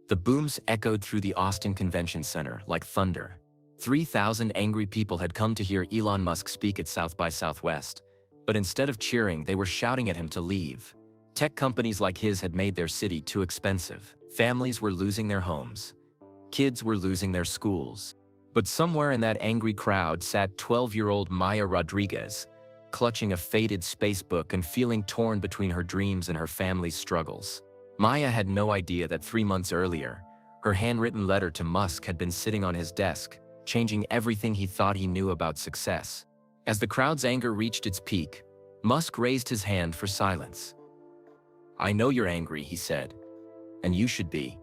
The booms echoed through the Austin Convention Center like thunder. 3,000 angry people had come to hear Elon Musk speak at South by Southwest, but instead of cheering, they were shouting at him to leave. Tech companies like his had made their city too expensive. Families were losing their homes. Kids were losing their schools. But somewhere in that angry crowd sat 12-year-old Maya Rodriguez, clutching a faded space book and feeling torn between her dreams and her family's struggles. Maya had no idea that 3 months earlier, her handwritten letter to Musk had been sitting on his desk, changing everything he thought he knew about success. As the crowd's anger reached its peak, Musk raised his hand for silence. "I know you're angry," he said, "and you should be.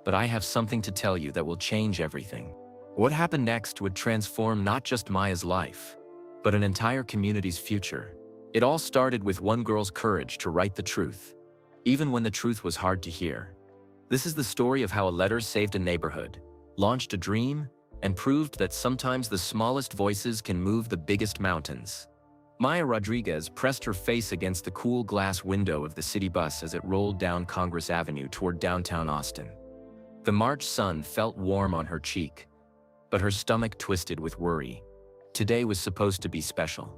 But I have something to tell you that will change everything." What happened next would transform not just Maya's life, but an entire community's future. It all started with one girl's courage to write the truth, even when the truth was hard to hear. This is the story of how a letter saved a neighborhood, launched a dream, and proved that sometimes the smallest voices can move the biggest mountains. Maya Rodriguez pressed her face against the cool glass window of the city bus as it rolled down Congress Avenue toward downtown Austin. The March sun felt warm on her cheek, but her stomach twisted with worry. Today was supposed to be special.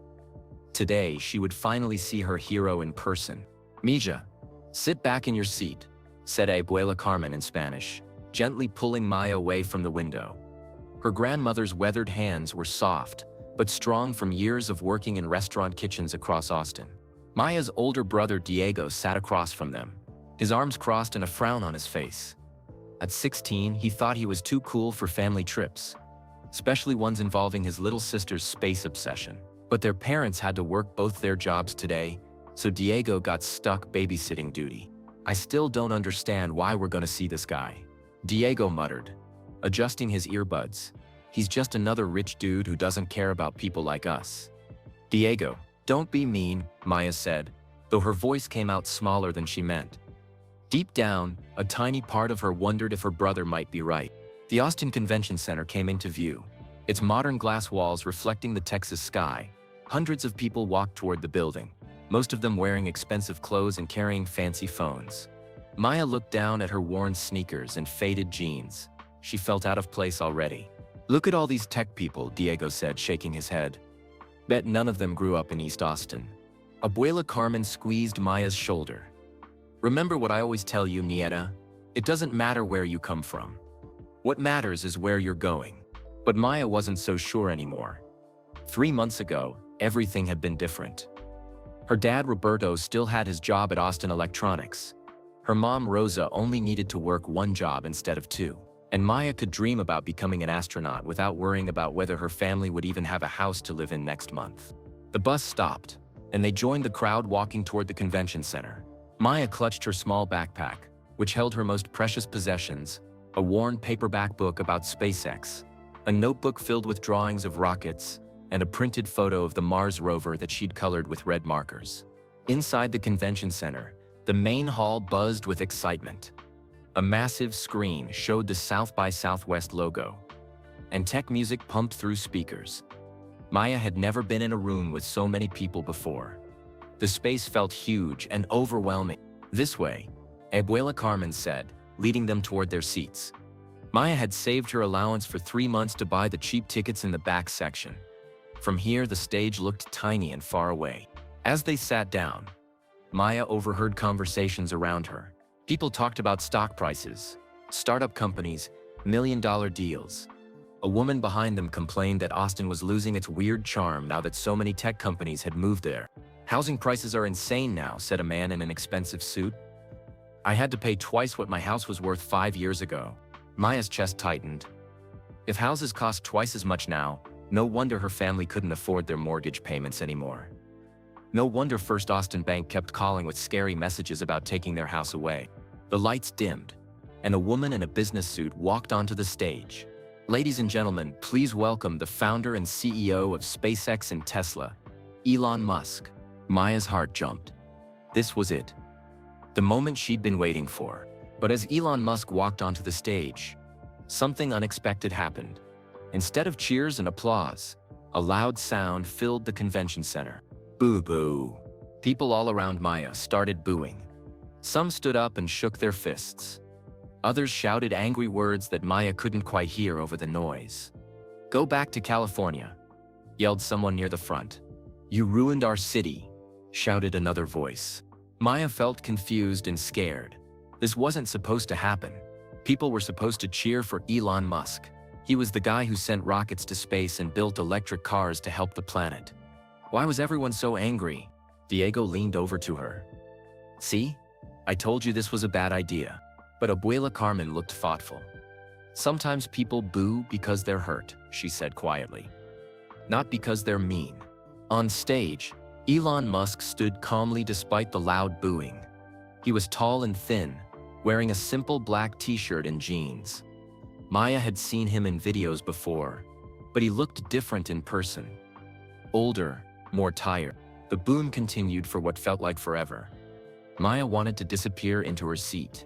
Today, she would finally see her hero in person. "Mija, sit back in your seat," said Abuela Carmen in Spanish, gently pulling Maya away from the window. Her grandmother's weathered hands were soft, but strong from years of working in restaurant kitchens across Austin. Maya's older brother Diego sat across from them, his arms crossed and a frown on his face. At 16, he thought he was too cool for family trips, especially ones involving his little sister's space obsession. But their parents had to work both their jobs today, so Diego got stuck babysitting duty. "I still don't understand why we're gonna see this guy," Diego muttered, adjusting his earbuds. "He's just another rich dude who doesn't care about people like us." "Diego, don't be mean," Maya said, though her voice came out smaller than she meant. Deep down, a tiny part of her wondered if her brother might be right. The Austin Convention Center came into view, its modern glass walls reflecting the Texas sky. Hundreds of people walked toward the building, most of them wearing expensive clothes and carrying fancy phones. Maya looked down at her worn sneakers and faded jeans. She felt out of place already. "Look at all these tech people," Diego said, shaking his head. "Bet none of them grew up in East Austin." Abuela Carmen squeezed Maya's shoulder. "Remember what I always tell you, Nieta? It doesn't matter where you come from. What matters is where you're going." But Maya wasn't so sure anymore. 3 months ago, everything had been different. Her dad Roberto still had his job at Austin Electronics. Her mom Rosa only needed to work one job instead of two. And Maya could dream about becoming an astronaut without worrying about whether her family would even have a house to live in next month. The bus stopped, and they joined the crowd walking toward the convention center. Maya clutched her small backpack, which held her most precious possessions, a worn paperback book about SpaceX, a notebook filled with drawings of rockets, and a printed photo of the Mars rover that she'd colored with red markers. Inside the convention center, the main hall buzzed with excitement. A massive screen showed the South by Southwest logo, and tech music pumped through speakers. Maya had never been in a room with so many people before. The space felt huge and overwhelming. "This way," Abuela Carmen said, leading them toward their seats. Maya had saved her allowance for 3 months to buy the cheap tickets in the back section. From here, the stage looked tiny and far away. As they sat down, Maya overheard conversations around her. People talked about stock prices, startup companies, million-dollar deals. A woman behind them complained that Austin was losing its weird charm now that so many tech companies had moved there. "Housing prices are insane now," said a man in an expensive suit. "I had to pay twice what my house was worth 5 years ago." Maya's chest tightened. If houses cost twice as much now, no wonder her family couldn't afford their mortgage payments anymore. No wonder First Austin Bank kept calling with scary messages about taking their house away. The lights dimmed, and a woman in a business suit walked onto the stage. "Ladies and gentlemen, please welcome the founder and CEO of SpaceX and Tesla, Elon Musk." Maya's heart jumped. This was it. The moment she'd been waiting for. But as Elon Musk walked onto the stage, something unexpected happened. Instead of cheers and applause, a loud sound filled the convention center. Boo-boo. People all around Maya started booing. Some stood up and shook their fists. Others shouted angry words that Maya couldn't quite hear over the noise. "Go back to California," yelled someone near the front. "You ruined our city," shouted another voice. Maya felt confused and scared. This wasn't supposed to happen. People were supposed to cheer for Elon Musk. He was the guy who sent rockets to space and built electric cars to help the planet. Why was everyone so angry? Diego leaned over to her. "See? I told you this was a bad idea." But Abuela Carmen looked thoughtful. "Sometimes people boo because they're hurt," she said quietly. "Not because they're mean." On stage, Elon Musk stood calmly despite the loud booing. He was tall and thin, wearing a simple black t-shirt and jeans. Maya had seen him in videos before, but he looked different in person. Older, more tired. The boom continued for what felt like forever. Maya wanted to disappear into her seat.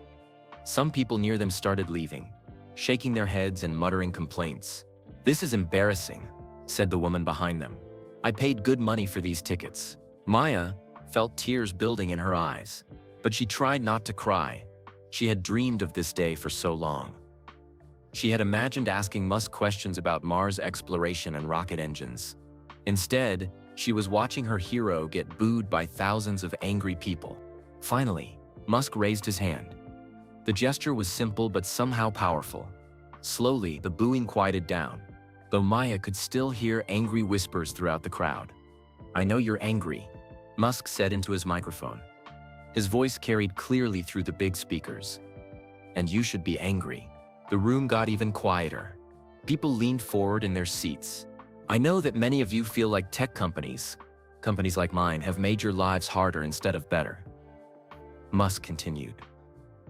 Some people near them started leaving, shaking their heads and muttering complaints. "This is embarrassing," said the woman behind them. "I paid good money for these tickets." Maya felt tears building in her eyes, but she tried not to cry. She had dreamed of this day for so long. She had imagined asking Musk questions about Mars exploration and rocket engines. Instead, she was watching her hero get booed by thousands of angry people. Finally, Musk raised his hand. The gesture was simple but somehow powerful. Slowly, the booing quieted down, though Maya could still hear angry whispers throughout the crowd. "I know you're angry," Musk said into his microphone. His voice carried clearly through the big speakers. "And you should be angry." The room got even quieter. People leaned forward in their seats. "I know that many of you feel like tech companies like mine, have made your lives harder instead of better," Musk continued.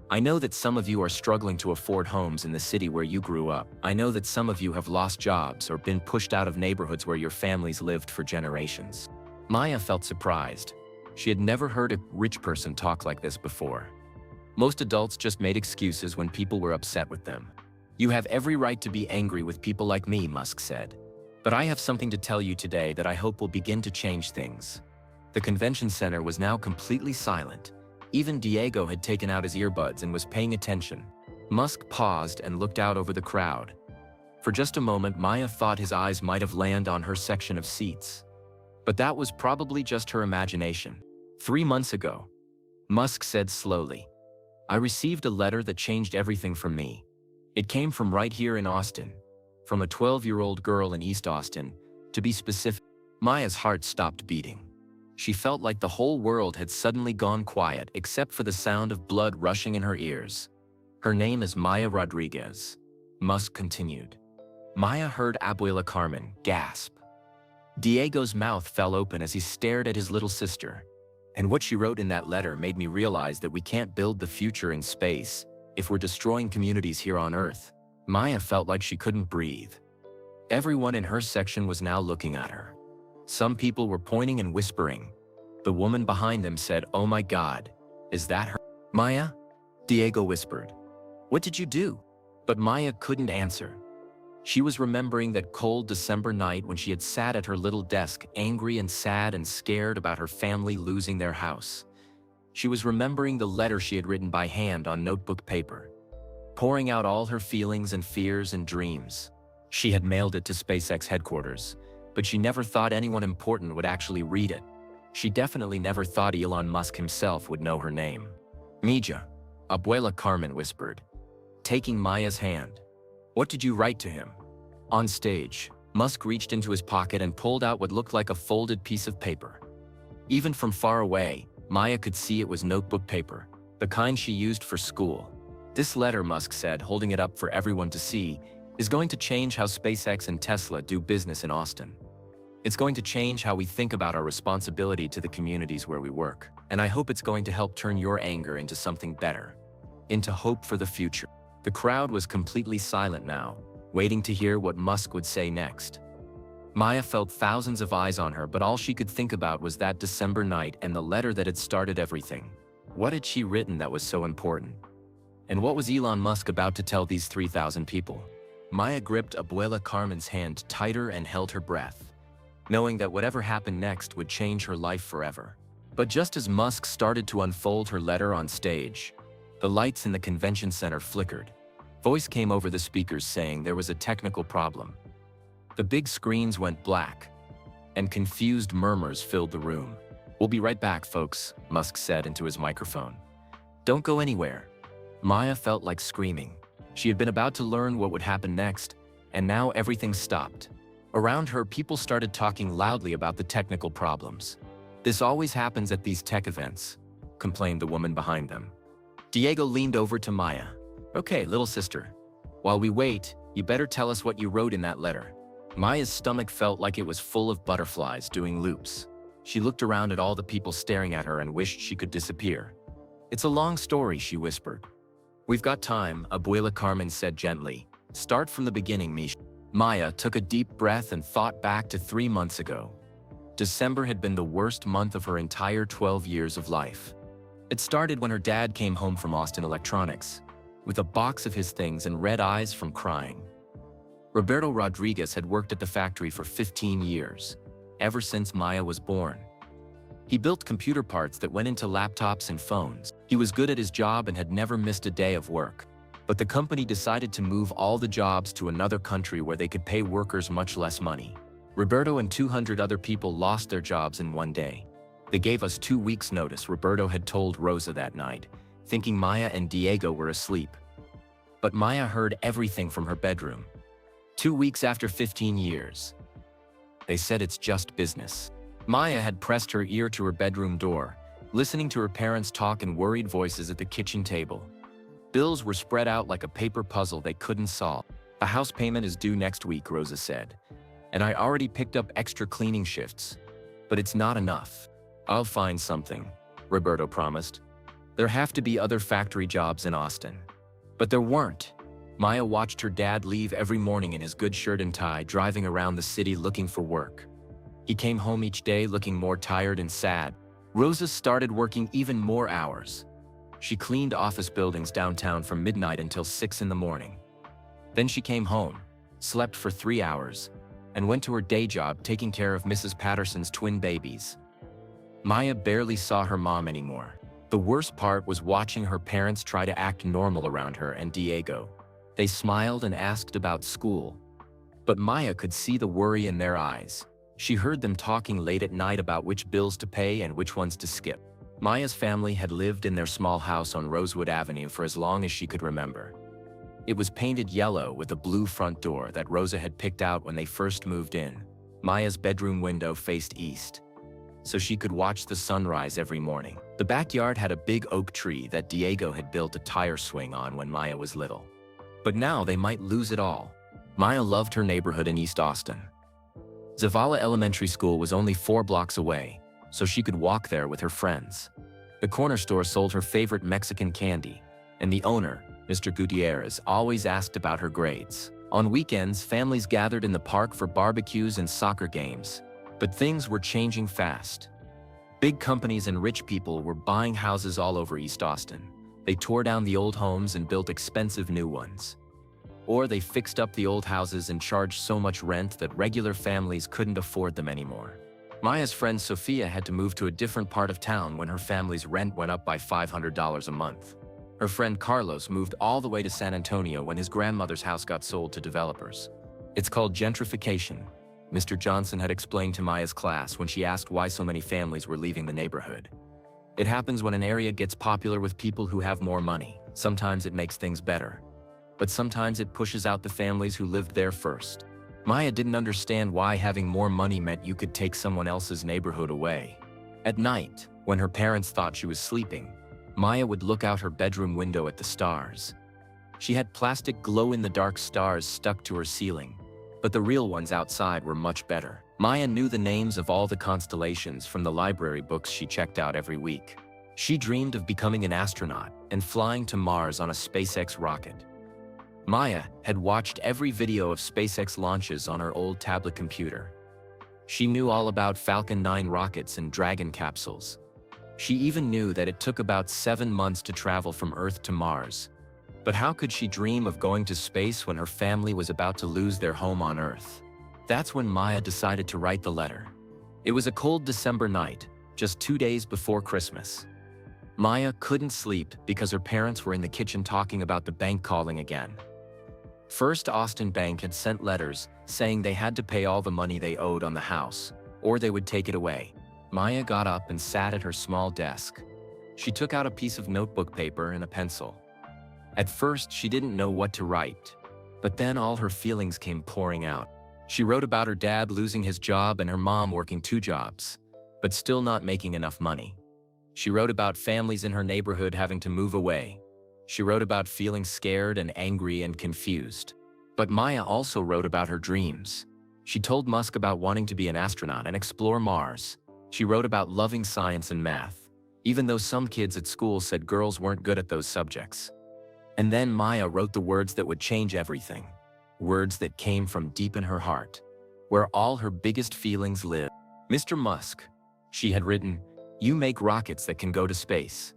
"I know that some of you are struggling to afford homes in the city where you grew up. I know that some of you have lost jobs or been pushed out of neighborhoods where your families lived for generations." Maya felt surprised. She had never heard a rich person talk like this before. Most adults just made excuses when people were upset with them. "You have every right to be angry with people like me," Musk said. "But I have something to tell you today that I hope will begin to change things." The convention center was now completely silent. Even Diego had taken out his earbuds and was paying attention. Musk paused and looked out over the crowd. For just a moment, Maya thought his eyes might have landed on her section of seats. But that was probably just her imagination. 3 months ago, Musk said slowly, "I received a letter that changed everything for me. It came from right here in Austin, from a 12-year-old girl in East Austin, to be specific." Maya's heart stopped beating. She felt like the whole world had suddenly gone quiet except for the sound of blood rushing in her ears. "Her name is Maya Rodriguez," Musk continued. Maya heard Abuela Carmen gasp. Diego's mouth fell open as he stared at his little sister. "And what she wrote in that letter made me realize that we can't build the future in space if we're destroying communities here on Earth." Maya felt like she couldn't breathe. Everyone in her section was now looking at her. Some people were pointing and whispering. The woman behind them said, "Oh my God, is that her?" "Maya?" Diego whispered. "What did you do?" But Maya couldn't answer. She was remembering that cold December night when she had sat at her little desk, angry and sad and scared about her family losing their house. She was remembering the letter she had written by hand on notebook paper, pouring out all her feelings and fears and dreams. She had mailed it to SpaceX headquarters, but she never thought anyone important would actually read it. She definitely never thought Elon Musk himself would know her name. "Mija," Abuela Carmen whispered, taking Maya's hand. "What did you write to him?" On stage, Musk reached into his pocket and pulled out what looked like a folded piece of paper. Even from far away, Maya could see it was notebook paper, the kind she used for school. "This letter," Musk said, holding it up for everyone to see, "is going to change how SpaceX and Tesla do business in Austin. It's going to change how we think about our responsibility to the communities where we work. And I hope it's going to help turn your anger into something better, into hope for the future." The crowd was completely silent now, waiting to hear what Musk would say next. Maya felt thousands of eyes on her, but all she could think about was that December night and the letter that had started everything. What had she written that was so important? And what was Elon Musk about to tell these 3,000 people? Maya gripped Abuela Carmen's hand tighter and held her breath, knowing that whatever happened next would change her life forever. But just as Musk started to unfold her letter on stage, The lights in the convention center flickered. Voice came over the speakers saying there was a technical problem. The big screens went black, and confused murmurs filled the room. "We'll be right back, folks," Musk said into his microphone. "Don't go anywhere." Maya felt like screaming. She had been about to learn what would happen next, and now everything stopped. Around her, people started talking loudly about the technical problems. "This always happens at these tech events," complained the woman behind them. Diego leaned over to Maya. "Okay, little sister. While we wait, you better tell us what you wrote in that letter." Maya's stomach felt like it was full of butterflies doing loops. She looked around at all the people staring at her and wished she could disappear. "It's a long story," she whispered. "We've got time," Abuela Carmen said gently. "Start from the beginning, Misha." Maya took a deep breath and thought back to 3 months ago. December had been the worst month of her entire 12 years of life. It started when her dad came home from Austin Electronics, with a box of his things and red eyes from crying. Roberto Rodriguez had worked at the factory for 15 years, ever since Maya was born. He built computer parts that went into laptops and phones. He was good at his job and had never missed a day of work. But the company decided to move all the jobs to another country where they could pay workers much less money. Roberto and 200 other people lost their jobs in one day. "They gave us 2 weeks' notice," Roberto had told Rosa that night, thinking Maya and Diego were asleep. But Maya heard everything from her bedroom. 2 weeks after 15 years. They said it's just business. Maya had pressed her ear to her bedroom door, listening to her parents talk in worried voices at the kitchen table. Bills were spread out like a paper puzzle they couldn't solve. "A house payment is due next week," Rosa said. "And I already picked up extra cleaning shifts. But it's not enough." "I'll find something," Roberto promised. "There have to be other factory jobs in Austin." But there weren't. Maya watched her dad leave every morning in his good shirt and tie, driving around the city looking for work. He came home each day looking more tired and sad. Rosa started working even more hours. She cleaned office buildings downtown from midnight until 6 in the morning. Then she came home, slept for 3 hours, and went to her day job taking care of Mrs. Patterson's twin babies. Maya barely saw her mom anymore. The worst part was watching her parents try to act normal around her and Diego. They smiled and asked about school. But Maya could see the worry in their eyes. She heard them talking late at night about which bills to pay and which ones to skip. Maya's family had lived in their small house on Rosewood Avenue for as long as she could remember. It was painted yellow with a blue front door that Rosa had picked out when they first moved in. Maya's bedroom window faced east, so she could watch the sunrise every morning. The backyard had a big oak tree that Diego had built a tire swing on when Maya was little. But now they might lose it all. Maya loved her neighborhood in East Austin. Zavala Elementary School was only 4 blocks away, so she could walk there with her friends. The corner store sold her favorite Mexican candy, and the owner, Mr. Gutierrez, always asked about her grades. On weekends, families gathered in the park for barbecues and soccer games. But things were changing fast. Big companies and rich people were buying houses all over East Austin. They tore down the old homes and built expensive new ones. Or they fixed up the old houses and charged so much rent that regular families couldn't afford them anymore. Maya's friend Sophia had to move to a different part of town when her family's rent went up by $500 a month. Her friend Carlos moved all the way to San Antonio when his grandmother's house got sold to developers. "It's called gentrification," Mr. Johnson had explained to Maya's class when she asked why so many families were leaving the neighborhood. "It happens when an area gets popular with people who have more money. Sometimes it makes things better. But sometimes it pushes out the families who lived there first." Maya didn't understand why having more money meant you could take someone else's neighborhood away. At night, when her parents thought she was sleeping, Maya would look out her bedroom window at the stars. She had plastic glow-in-the-dark stars stuck to her ceiling, but the real ones outside were much better. Maya knew the names of all the constellations from the library books she checked out every week. She dreamed of becoming an astronaut and flying to Mars on a SpaceX rocket. Maya had watched every video of SpaceX launches on her old tablet computer. She knew all about Falcon 9 rockets and Dragon capsules. She even knew that it took about 7 months to travel from Earth to Mars. But how could she dream of going to space when her family was about to lose their home on Earth? That's when Maya decided to write the letter. It was a cold December night, just 2 days before Christmas. Maya couldn't sleep because her parents were in the kitchen talking about the bank calling again. First, Austin Bank had sent letters saying they had to pay all the money they owed on the house, or they would take it away. Maya got up and sat at her small desk. She took out a piece of notebook paper and a pencil. At first, she didn't know what to write, but then all her feelings came pouring out. She wrote about her dad losing his job and her mom working 2 jobs, but still not making enough money. She wrote about families in her neighborhood having to move away. She wrote about feeling scared and angry and confused. But Maya also wrote about her dreams. She told Musk about wanting to be an astronaut and explore Mars. She wrote about loving science and math, even though some kids at school said girls weren't good at those subjects. And then Maya wrote the words that would change everything. Words that came from deep in her heart, where all her biggest feelings live. Mr. Musk, she had written, you make rockets that can go to space.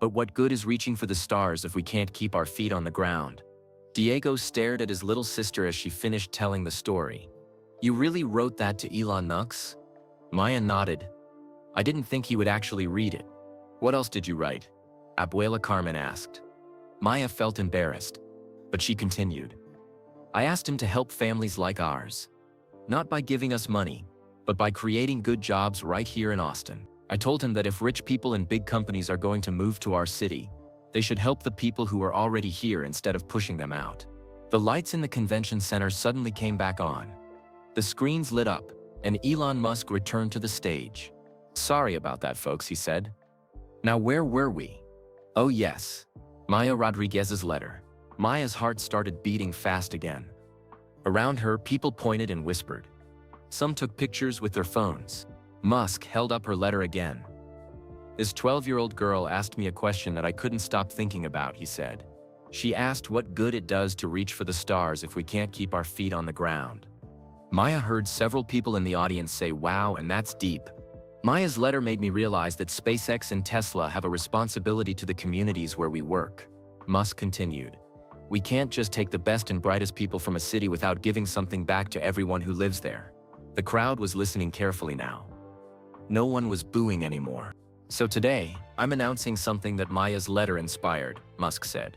But what good is reaching for the stars if we can't keep our feet on the ground? Diego stared at his little sister as she finished telling the story. You really wrote that to Elon Musk? Maya nodded. I didn't think he would actually read it. What else did you write? Abuela Carmen asked. Maya felt embarrassed, but she continued. I asked him to help families like ours. Not by giving us money, but by creating good jobs right here in Austin. I told him that if rich people and big companies are going to move to our city, they should help the people who are already here instead of pushing them out. The lights in the convention center suddenly came back on. The screens lit up, and Elon Musk returned to the stage. Sorry about that, folks, he said. Now where were we? Oh yes, Maya Rodriguez's letter. Maya's heart started beating fast again. Around her, people pointed and whispered. Some took pictures with their phones. Musk held up her letter again. This 12-year-old girl asked me a question that I couldn't stop thinking about, he said. She asked what good it does to reach for the stars if we can't keep our feet on the ground. Maya heard several people in the audience say, wow, and that's deep. Maya's letter made me realize that SpaceX and Tesla have a responsibility to the communities where we work. Musk continued. We can't just take the best and brightest people from a city without giving something back to everyone who lives there. The crowd was listening carefully now. No one was booing anymore. So today, I'm announcing something that Maya's letter inspired, Musk said.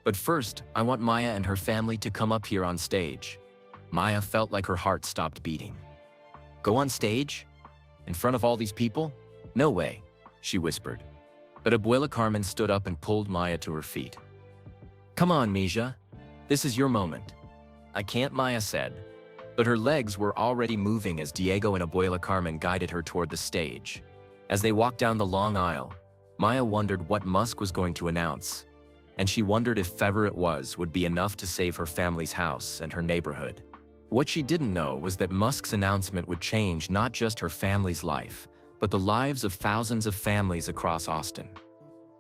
But first, I want Maya and her family to come up here on stage. Maya felt like her heart stopped beating. Go on stage? In front of all these people? No way, she whispered. But Abuela Carmen stood up and pulled Maya to her feet. Come on, Misha. This is your moment. I can't, Maya said. But her legs were already moving as Diego and Abuela Carmen guided her toward the stage. As they walked down the long aisle, Maya wondered what Musk was going to announce. And she wondered if ever it would be enough to save her family's house and her neighborhood. What she didn't know was that Musk's announcement would change not just her family's life, but the lives of thousands of families across Austin.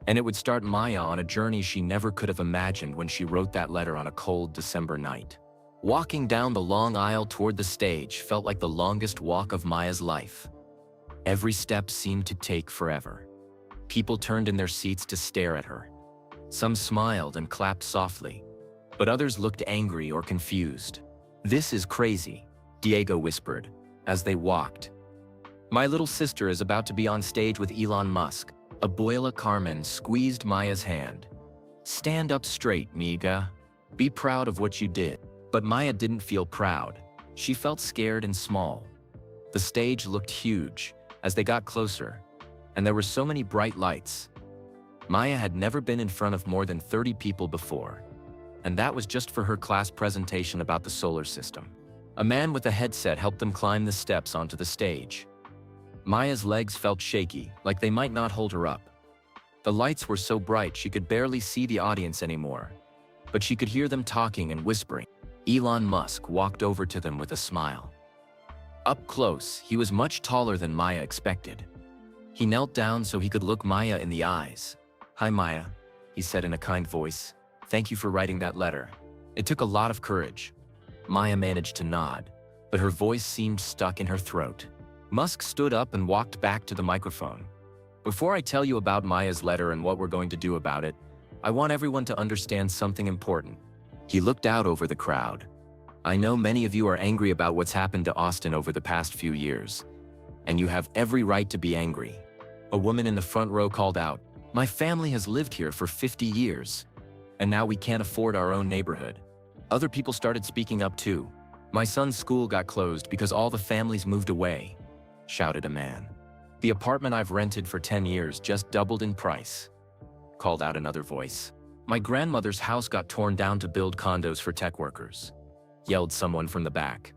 And it would start Maya on a journey she never could have imagined when she wrote that letter on a cold December night. Walking down the long aisle toward the stage felt like the longest walk of Maya's life. Every step seemed to take forever. People turned in their seats to stare at her. Some smiled and clapped softly, but others looked angry or confused. This is crazy, Diego whispered, as they walked. My little sister is about to be on stage with Elon Musk. Abuela Carmen squeezed Maya's hand. Stand up straight, Miga. Be proud of what you did. But Maya didn't feel proud. She felt scared and small. The stage looked huge as they got closer, and there were so many bright lights. Maya had never been in front of more than 30 people before, and that was just for her class presentation about the solar system. A man with a headset helped them climb the steps onto the stage. Maya's legs felt shaky, like they might not hold her up. The lights were so bright she could barely see the audience anymore, but she could hear them talking and whispering. Elon Musk walked over to them with a smile. Up close, he was much taller than Maya expected. He knelt down so he could look Maya in the eyes. Hi Maya, he said in a kind voice. Thank you for writing that letter. It took a lot of courage. Maya managed to nod, but her voice seemed stuck in her throat. Musk stood up and walked back to the microphone. Before I tell you about Maya's letter and what we're going to do about it, I want everyone to understand something important. He looked out over the crowd. I know many of you are angry about what's happened to Austin over the past few years, and you have every right to be angry. A woman in the front row called out, My family has lived here for 50 years, and now we can't afford our own neighborhood. Other people started speaking up too. My son's school got closed because all the families moved away, shouted a man. The apartment I've rented for 10 years just doubled in price, called out another voice. My grandmother's house got torn down to build condos for tech workers, yelled someone from the back.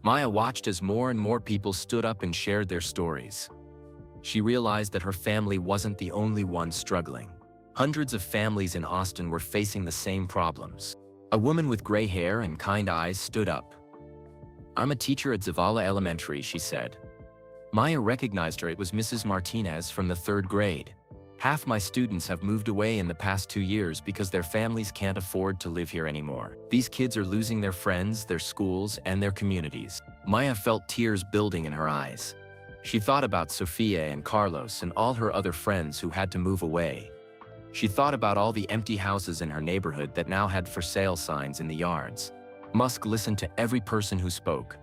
Maya watched as more and more people stood up and shared their stories. She realized that her family wasn't the only one struggling. Hundreds of families in Austin were facing the same problems. A woman with gray hair and kind eyes stood up. I'm a teacher at Zavala Elementary, she said. Maya recognized her. It was Mrs. Martinez from the 3rd grade. Half my students have moved away in the past 2 years because their families can't afford to live here anymore. These kids are losing their friends, their schools, and their communities. Maya felt tears building in her eyes. She thought about Sophia and Carlos and all her other friends who had to move away. She thought about all the empty houses in her neighborhood that now had for sale signs in the yards. Musk listened to every person who spoke.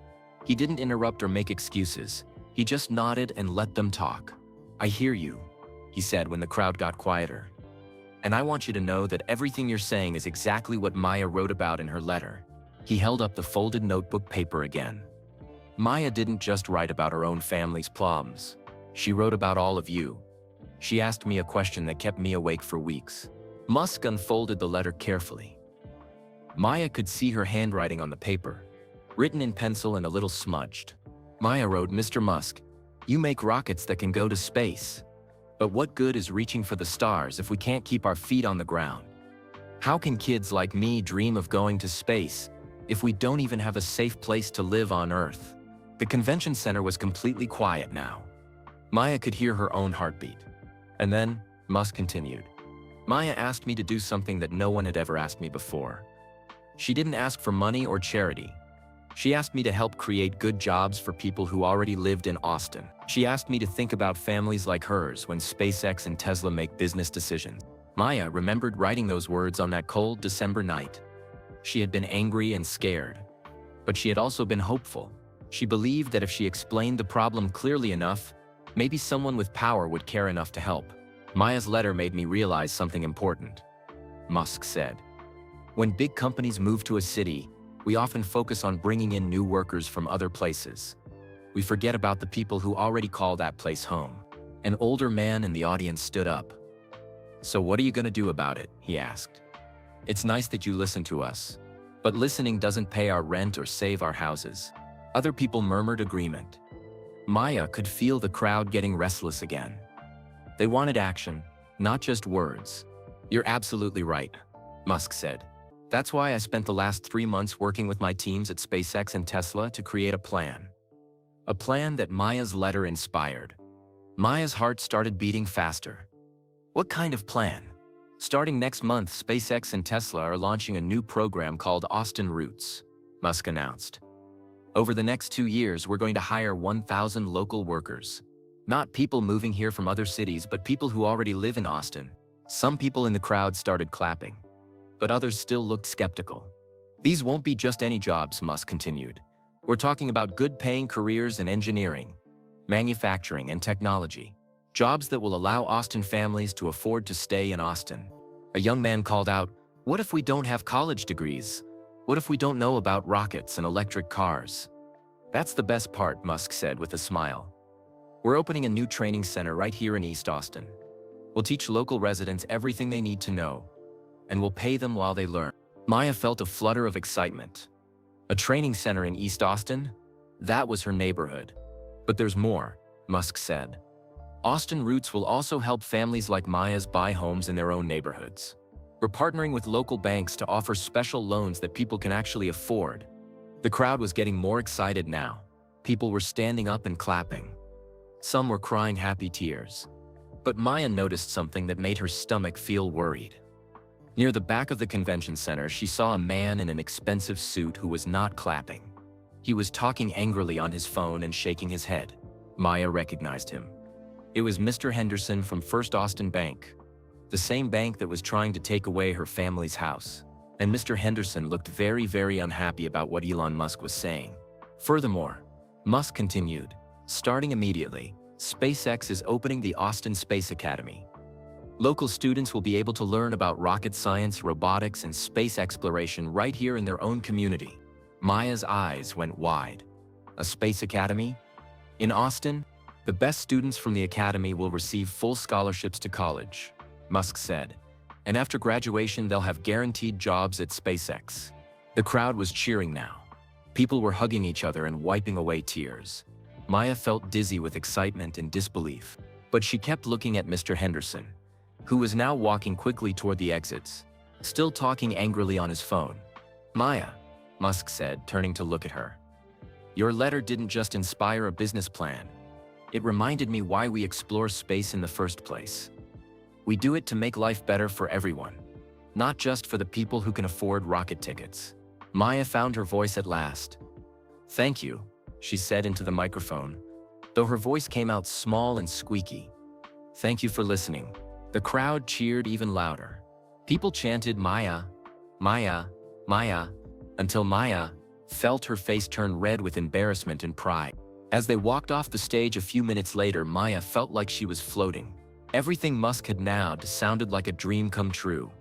He didn't interrupt or make excuses. He just nodded and let them talk. I hear you, he said when the crowd got quieter. And I want you to know that everything you're saying is exactly what Maya wrote about in her letter. He held up the folded notebook paper again. Maya didn't just write about her own family's problems. She wrote about all of you. She asked me a question that kept me awake for weeks. Musk unfolded the letter carefully. Maya could see her handwriting on the paper, written in pencil and a little smudged. Maya wrote, Mr. Musk, you make rockets that can go to space. But what good is reaching for the stars if we can't keep our feet on the ground? How can kids like me dream of going to space if we don't even have a safe place to live on Earth? The convention center was completely quiet now. Maya could hear her own heartbeat. And then, Musk continued. Maya asked me to do something that no one had ever asked me before. She didn't ask for money or charity. She asked me to help create good jobs for people who already lived in Austin. She asked me to think about families like hers when SpaceX and Tesla make business decisions. Maya remembered writing those words on that cold December night. She had been angry and scared, but she had also been hopeful. She believed that if she explained the problem clearly enough, maybe someone with power would care enough to help. Maya's letter made me realize something important. Musk said, when big companies move to a city, we often focus on bringing in new workers from other places. We forget about the people who already call that place home. An older man in the audience stood up. So what are you going to do about it? He asked. It's nice that you listen to us, but listening doesn't pay our rent or save our houses. Other people murmured agreement. Maya could feel the crowd getting restless again. They wanted action, not just words. You're absolutely right, Musk said. That's why I spent the last 3 months working with my teams at SpaceX and Tesla to create a plan. A plan that Maya's letter inspired. Maya's heart started beating faster. What kind of plan? Starting next month, SpaceX and Tesla are launching a new program called Austin Roots, Musk announced. Over the next 2 years, we're going to hire 1,000 local workers. Not people moving here from other cities, but people who already live in Austin. Some people in the crowd started clapping, but others still looked skeptical. These won't be just any jobs, Musk continued. We're talking about good-paying careers in engineering, manufacturing, and technology. Jobs that will allow Austin families to afford to stay in Austin. A young man called out, what if we don't have college degrees? What if we don't know about rockets and electric cars? That's the best part, Musk said with a smile. We're opening a new training center right here in East Austin. We'll teach local residents everything they need to know, and we'll pay them while they learn. Maya felt a flutter of excitement. A training center in East Austin? That was her neighborhood. But there's more, Musk said. Austin Roots will also help families like Maya's buy homes in their own neighborhoods. We're partnering with local banks to offer special loans that people can actually afford. The crowd was getting more excited now. People were standing up and clapping. Some were crying happy tears. But Maya noticed something that made her stomach feel worried. Near the back of the convention center, she saw a man in an expensive suit who was not clapping. He was talking angrily on his phone and shaking his head. Maya recognized him. It was Mr. Henderson from First Austin Bank, the same bank that was trying to take away her family's house. And Mr. Henderson looked very, very unhappy about what Elon Musk was saying. Furthermore, Musk continued, starting immediately, SpaceX is opening the Austin Space Academy. Local students will be able to learn about rocket science, robotics, and space exploration right here in their own community. Maya's eyes went wide. A space academy? In Austin? The best students from the academy will receive full scholarships to college, Musk said. And after graduation, they'll have guaranteed jobs at SpaceX. The crowd was cheering now. People were hugging each other and wiping away tears. Maya felt dizzy with excitement and disbelief, but she kept looking at Mr. Henderson, who was now walking quickly toward the exits, still talking angrily on his phone. Maya, Musk said, turning to look at her. Your letter didn't just inspire a business plan. It reminded me why we explore space in the first place. We do it to make life better for everyone, not just for the people who can afford rocket tickets. Maya found her voice at last. Thank you, she said into the microphone, though her voice came out small and squeaky. Thank you for listening. The crowd cheered even louder. People chanted Maya, Maya, Maya, until Maya felt her face turn red with embarrassment and pride. As they walked off the stage a few minutes later, Maya felt like she was floating. Everything Musk had nailed sounded like a dream come true.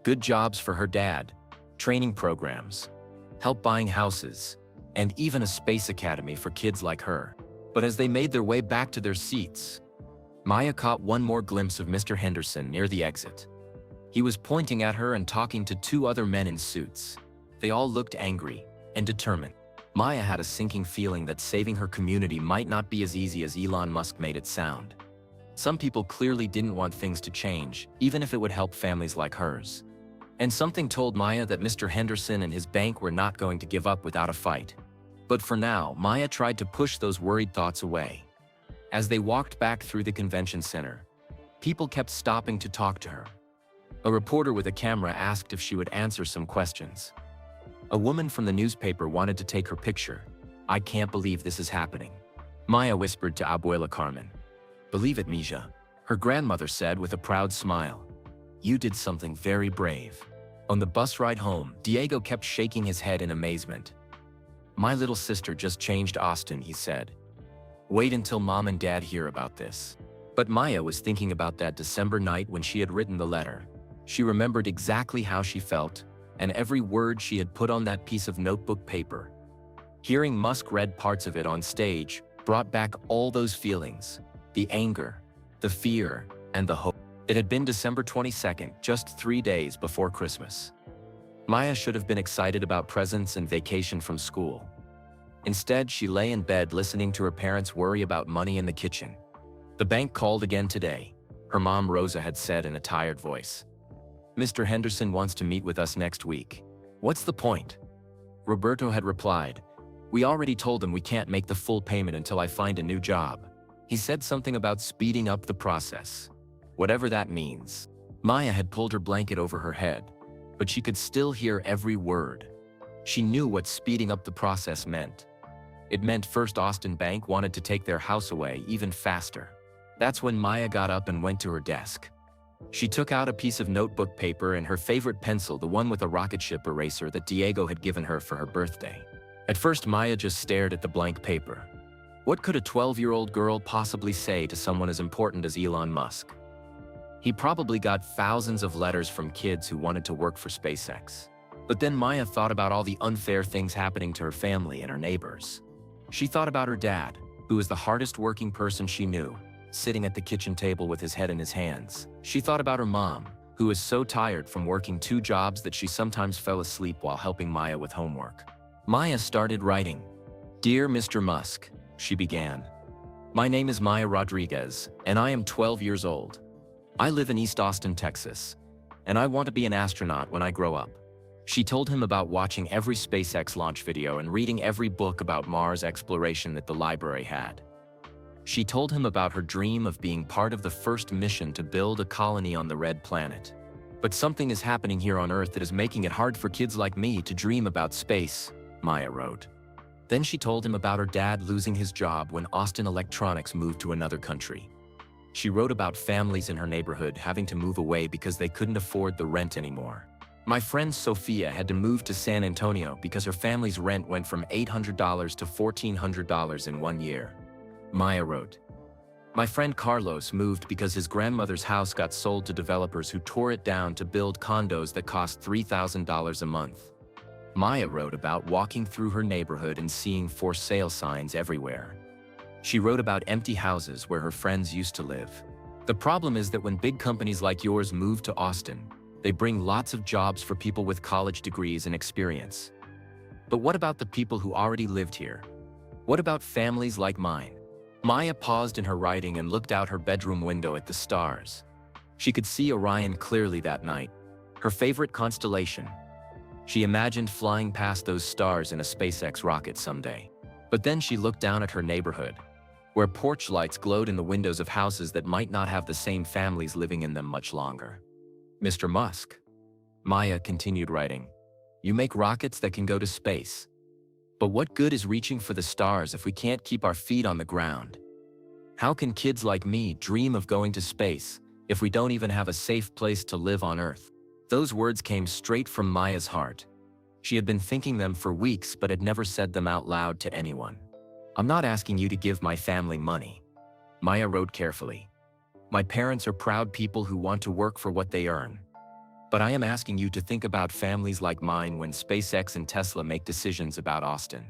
Good jobs for her dad, training programs, help buying houses, and even a space academy for kids like her. But as they made their way back to their seats, Maya caught one more glimpse of Mr. Henderson near the exit. He was pointing at her and talking to two other men in suits. They all looked angry and determined. Maya had a sinking feeling that saving her community might not be as easy as Elon Musk made it sound. Some people clearly didn't want things to change, even if it would help families like hers. And something told Maya that Mr. Henderson and his bank were not going to give up without a fight. But for now, Maya tried to push those worried thoughts away. As they walked back through the convention center, people kept stopping to talk to her. A reporter with a camera asked if she would answer some questions. A woman from the newspaper wanted to take her picture. I can't believe this is happening, Maya whispered to Abuela Carmen. Believe it, Mija, her grandmother said with a proud smile. You did something very brave. On the bus ride home, Diego kept shaking his head in amazement. My little sister just changed Austin, he said. Wait until Mom and Dad hear about this. But Maya was thinking about that December night when she had written the letter. She remembered exactly how she felt, and every word she had put on that piece of notebook paper. Hearing Musk read parts of it on stage brought back all those feelings, the anger, the fear, and the hope. It had been December 22nd, just 3 days before Christmas. Maya should have been excited about presents and vacation from school. Instead, she lay in bed listening to her parents worry about money in the kitchen. The bank called again today, her mom Rosa had said in a tired voice. Mr. Henderson wants to meet with us next week. What's the point? Roberto had replied. We already told him we can't make the full payment until I find a new job. He said something about speeding up the process. Whatever that means. Maya had pulled her blanket over her head, but she could still hear every word. She knew what speeding up the process meant. It meant First Austin Bank wanted to take their house away even faster. That's when Maya got up and went to her desk. She took out a piece of notebook paper and her favorite pencil, the one with a rocket ship eraser that Diego had given her for her birthday. At first, Maya just stared at the blank paper. What could a 12-year-old girl possibly say to someone as important as Elon Musk? He probably got thousands of letters from kids who wanted to work for SpaceX. But then Maya thought about all the unfair things happening to her family and her neighbors. She thought about her dad, who was the hardest working person she knew, sitting at the kitchen table with his head in his hands. She thought about her mom, who was so tired from working 2 jobs that she sometimes fell asleep while helping Maya with homework. Maya started writing. Dear Mr. Musk, she began. My name is Maya Rodriguez, and I am 12 years old. I live in East Austin, Texas, and I want to be an astronaut when I grow up. She told him about watching every SpaceX launch video and reading every book about Mars exploration that the library had. She told him about her dream of being part of the first mission to build a colony on the Red Planet. But something is happening here on Earth that is making it hard for kids like me to dream about space, Maya wrote. Then she told him about her dad losing his job when Austin Electronics moved to another country. She wrote about families in her neighborhood having to move away because they couldn't afford the rent anymore. My friend Sophia had to move to San Antonio because her family's rent went from $800 to $1,400 in 1 year. Maya wrote. My friend Carlos moved because his grandmother's house got sold to developers who tore it down to build condos that cost $3,000 a month. Maya wrote about walking through her neighborhood and seeing for sale signs everywhere. She wrote about empty houses where her friends used to live. The problem is that when big companies like yours move to Austin, they bring lots of jobs for people with college degrees and experience. But what about the people who already lived here? What about families like mine? Maya paused in her writing and looked out her bedroom window at the stars. She could see Orion clearly that night, her favorite constellation. She imagined flying past those stars in a SpaceX rocket someday. But then she looked down at her neighborhood, where porch lights glowed in the windows of houses that might not have the same families living in them much longer. Mr. Musk, Maya continued writing, you make rockets that can go to space. But what good is reaching for the stars if we can't keep our feet on the ground? How can kids like me dream of going to space if we don't even have a safe place to live on Earth? Those words came straight from Maya's heart. She had been thinking them for weeks but had never said them out loud to anyone. I'm not asking you to give my family money. Maya wrote carefully. My parents are proud people who want to work for what they earn. But I am asking you to think about families like mine when SpaceX and Tesla make decisions about Austin.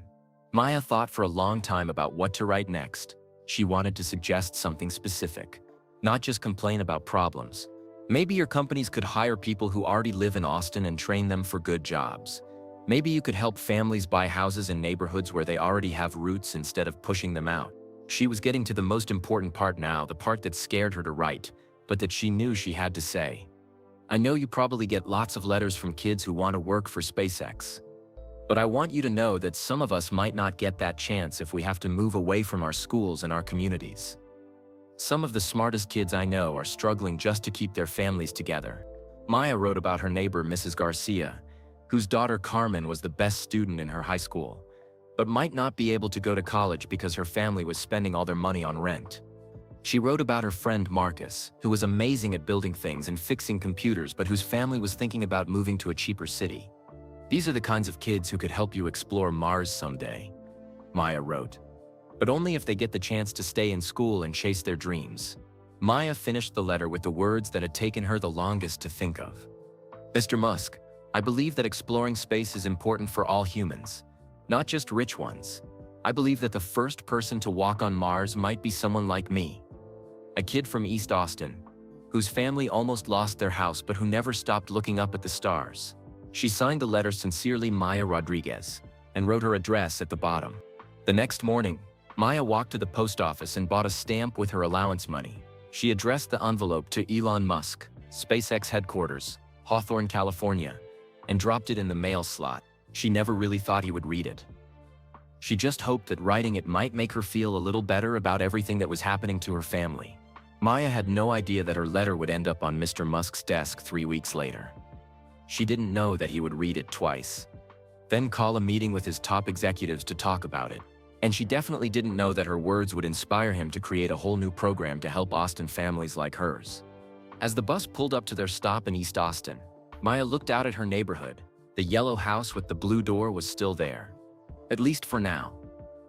Maya thought for a long time about what to write next. She wanted to suggest something specific, not just complain about problems. Maybe your companies could hire people who already live in Austin and train them for good jobs. Maybe you could help families buy houses in neighborhoods where they already have roots instead of pushing them out. She was getting to the most important part now, the part that scared her to write, but that she knew she had to say. I know you probably get lots of letters from kids who want to work for SpaceX. But I want you to know that some of us might not get that chance if we have to move away from our schools and our communities. Some of the smartest kids I know are struggling just to keep their families together. Maya wrote about her neighbor, Mrs. Garcia, whose daughter Carmen was the best student in her high school, but might not be able to go to college because her family was spending all their money on rent. She wrote about her friend Marcus, who was amazing at building things and fixing computers but whose family was thinking about moving to a cheaper city. These are the kinds of kids who could help you explore Mars someday, Maya wrote. But only if they get the chance to stay in school and chase their dreams. Maya finished the letter with the words that had taken her the longest to think of. Mr. Musk, I believe that exploring space is important for all humans, not just rich ones. I believe that the first person to walk on Mars might be someone like me. A kid from East Austin, whose family almost lost their house but who never stopped looking up at the stars. She signed the letter Sincerely Maya Rodriguez and wrote her address at the bottom. The next morning, Maya walked to the post office and bought a stamp with her allowance money. She addressed the envelope to Elon Musk, SpaceX headquarters, Hawthorne, California, and dropped it in the mail slot. She never really thought he would read it. She just hoped that writing it might make her feel a little better about everything that was happening to her family. Maya had no idea that her letter would end up on Mr. Musk's desk 3 weeks later. She didn't know that he would read it twice, then call a meeting with his top executives to talk about it. And she definitely didn't know that her words would inspire him to create a whole new program to help Austin families like hers. As the bus pulled up to their stop in East Austin, Maya looked out at her neighborhood. The yellow house with the blue door was still there, at least for now.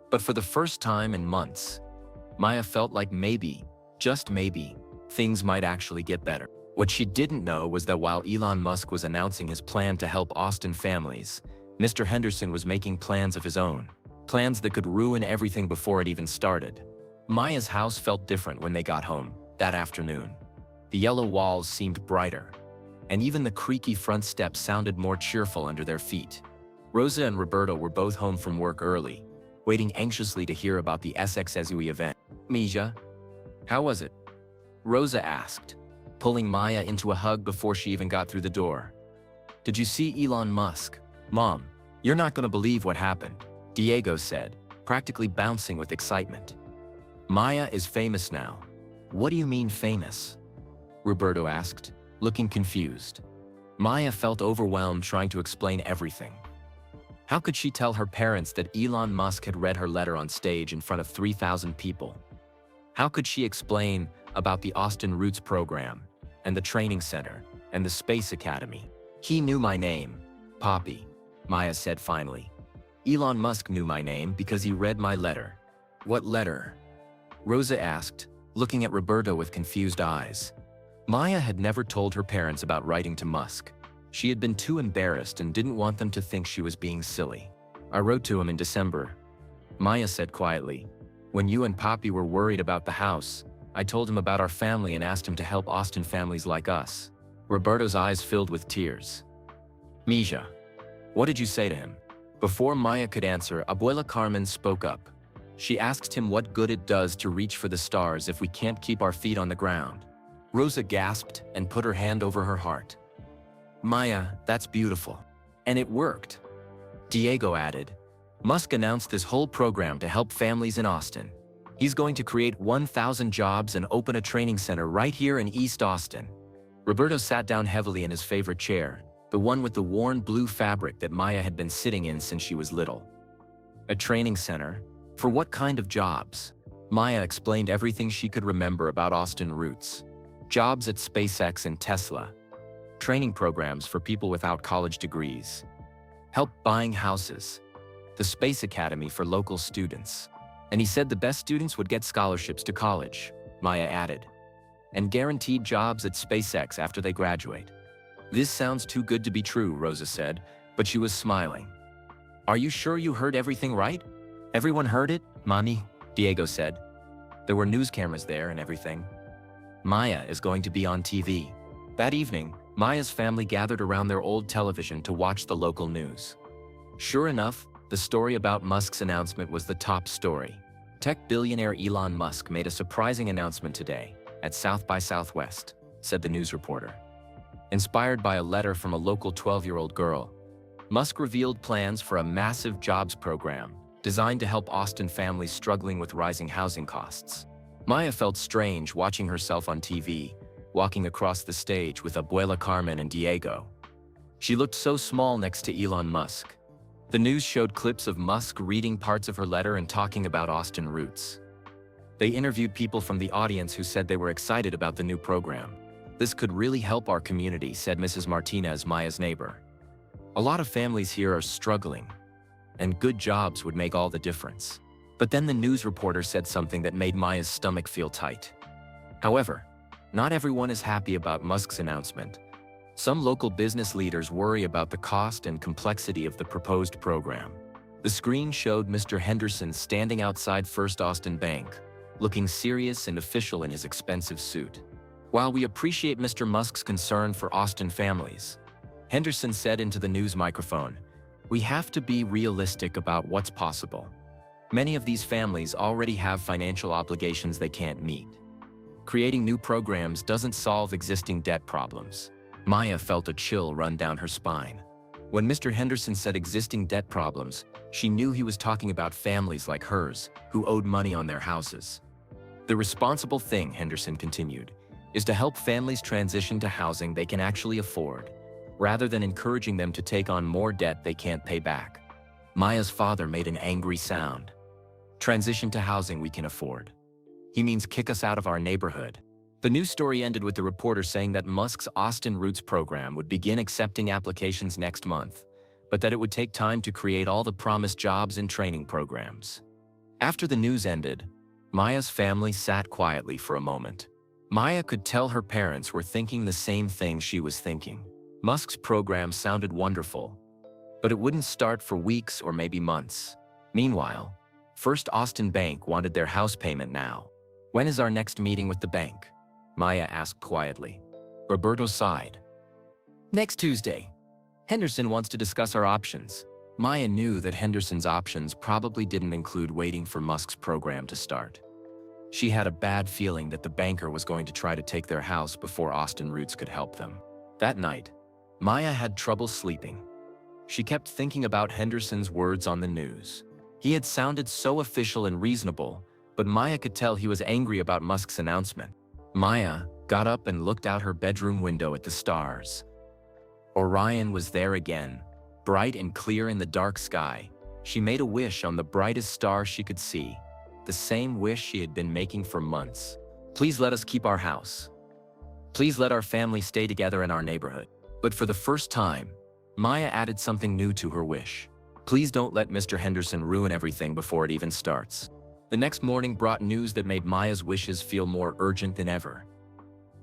But for the first time in months, Maya felt like maybe, just maybe, things might actually get better. What she didn't know was that while Elon Musk was announcing his plan to help Austin families, Mr. Henderson was making plans of his own. Plans that could ruin everything before it even started. Maya's house felt different when they got home that afternoon. The yellow walls seemed brighter, and even the creaky front steps sounded more cheerful under their feet. Rosa and Roberto were both home from work early, waiting anxiously to hear about the SXSUE event. Mija, how was it? Rosa asked, pulling Maya into a hug before she even got through the door. Did you see Elon Musk? Mom, you're not going to believe what happened, Diego said, practically bouncing with excitement. Maya is famous now. What do you mean famous? Roberto asked, looking confused. Maya felt overwhelmed trying to explain everything. How could she tell her parents that Elon Musk had read her letter on stage in front of 3,000 people? How could she explain about the Austin Roots program, and the training center, and the Space Academy? He knew my name, Poppy, Maya said finally. Elon Musk knew my name because he read my letter. What letter? Rosa asked, looking at Roberto with confused eyes. Maya had never told her parents about writing to Musk. She had been too embarrassed and didn't want them to think she was being silly. "I wrote to him in December," Maya said quietly. "When you and Papi were worried about the house, I told him about our family and asked him to help Austin families like us." Roberto's eyes filled with tears. "Misha, what did you say to him?" Before Maya could answer, Abuela Carmen spoke up. She asked him what good it does to reach for the stars if we can't keep our feet on the ground. Rosa gasped and put her hand over her heart. "Maya, that's beautiful. And it worked." Diego added, "Musk announced this whole program to help families in Austin. He's going to create 1,000 jobs and open a training center right here in East Austin." Roberto sat down heavily in his favorite chair, the one with the worn blue fabric that Maya had been sitting in since she was little. "A training center? For what kind of jobs?" Maya explained everything she could remember about Austin roots. Jobs at SpaceX and Tesla. Training programs for people without college degrees. Help buying houses. The Space Academy for local students. And he said the best students would get scholarships to college, Maya added. And guaranteed jobs at SpaceX after they graduate. "This sounds too good to be true," Rosa said, but she was smiling. "Are you sure you heard everything right?" "Everyone heard it, Mommy," Diego said. "There were news cameras there and everything. Maya is going to be on TV." That evening, Maya's family gathered around their old television to watch the local news. Sure enough, the story about Musk's announcement was the top story. Tech billionaire Elon Musk made a surprising announcement today at South by Southwest, said the news reporter. Inspired by a letter from a local 12-year-old girl, Musk revealed plans for a massive jobs program designed to help Austin families struggling with rising housing costs. Maya felt strange watching herself on TV, walking across the stage with Abuela Carmen and Diego. She looked so small next to Elon Musk. The news showed clips of Musk reading parts of her letter and talking about Austin roots. They interviewed people from the audience who said they were excited about the new program. "This could really help our community," said Mrs. Martinez, Maya's neighbor. "A lot of families here are struggling, and good jobs would make all the difference." But then the news reporter said something that made Maya's stomach feel tight. However, not everyone is happy about Musk's announcement. Some local business leaders worry about the cost and complexity of the proposed program. The screen showed Mr. Henderson standing outside First Austin Bank, looking serious and official in his expensive suit. "While we appreciate Mr. Musk's concern for Austin families," Henderson said into the news microphone, "we have to be realistic about what's possible. Many of these families already have financial obligations they can't meet. Creating new programs doesn't solve existing debt problems." Maya felt a chill run down her spine. When Mr. Henderson said existing debt problems, she knew he was talking about families like hers, who owed money on their houses. "The responsible thing," Henderson continued, "is to help families transition to housing they can actually afford, rather than encouraging them to take on more debt they can't pay back." Maya's father made an angry sound. "Transition to housing we can afford. He means kick us out of our neighborhood." The news story ended with the reporter saying that Musk's Austin Roots program would begin accepting applications next month, but that it would take time to create all the promised jobs and training programs. After the news ended, Maya's family sat quietly for a moment. Maya could tell her parents were thinking the same thing she was thinking. Musk's program sounded wonderful, but it wouldn't start for weeks or maybe months. Meanwhile, First Austin Bank wanted their house payment now. "When is our next meeting with the bank?" Maya asked quietly. Roberto sighed. "Next Tuesday. Henderson wants to discuss our options." Maya knew that Henderson's options probably didn't include waiting for Musk's program to start. She had a bad feeling that the banker was going to try to take their house before Austin Roots could help them. That night, Maya had trouble sleeping. She kept thinking about Henderson's words on the news. He had sounded so official and reasonable, but Maya could tell he was angry about Musk's announcement. Maya got up and looked out her bedroom window at the stars. Orion was there again, bright and clear in the dark sky. She made a wish on the brightest star she could see, the same wish she had been making for months. "Please let us keep our house. Please let our family stay together in our neighborhood." But for the first time, Maya added something new to her wish. "Please don't let Mr. Henderson ruin everything before it even starts." The next morning brought news that made Maya's wishes feel more urgent than ever.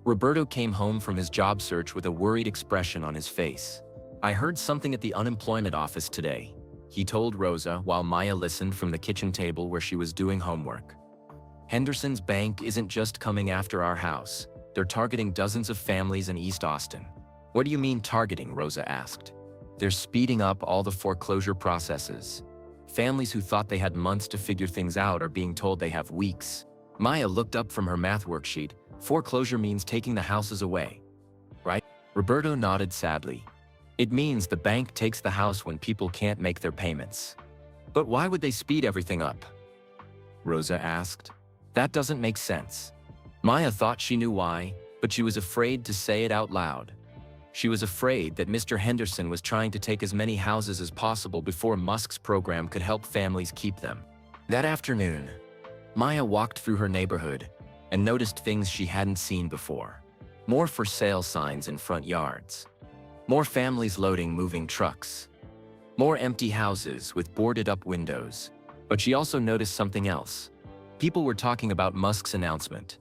Roberto came home from his job search with a worried expression on his face. "I heard something at the unemployment office today," he told Rosa while Maya listened from the kitchen table where she was doing homework. "Henderson's bank isn't just coming after our house. They're targeting dozens of families in East Austin." "What do you mean targeting?" Rosa asked. "They're speeding up all the foreclosure processes. Families who thought they had months to figure things out are being told they have weeks." Maya looked up from her math worksheet. "Foreclosure means taking the houses away, right?" Roberto nodded sadly. "It means the bank takes the house when people can't make their payments." "But why would they speed everything up?" Rosa asked. "That doesn't make sense." Maya thought she knew why, but she was afraid to say it out loud. She was afraid that Mr. Henderson was trying to take as many houses as possible before Musk's program could help families keep them. That afternoon, Maya walked through her neighborhood and noticed things she hadn't seen before. More for sale signs in front yards. More families loading moving trucks. More empty houses with boarded-up windows. But she also noticed something else. People were talking about Musk's announcement.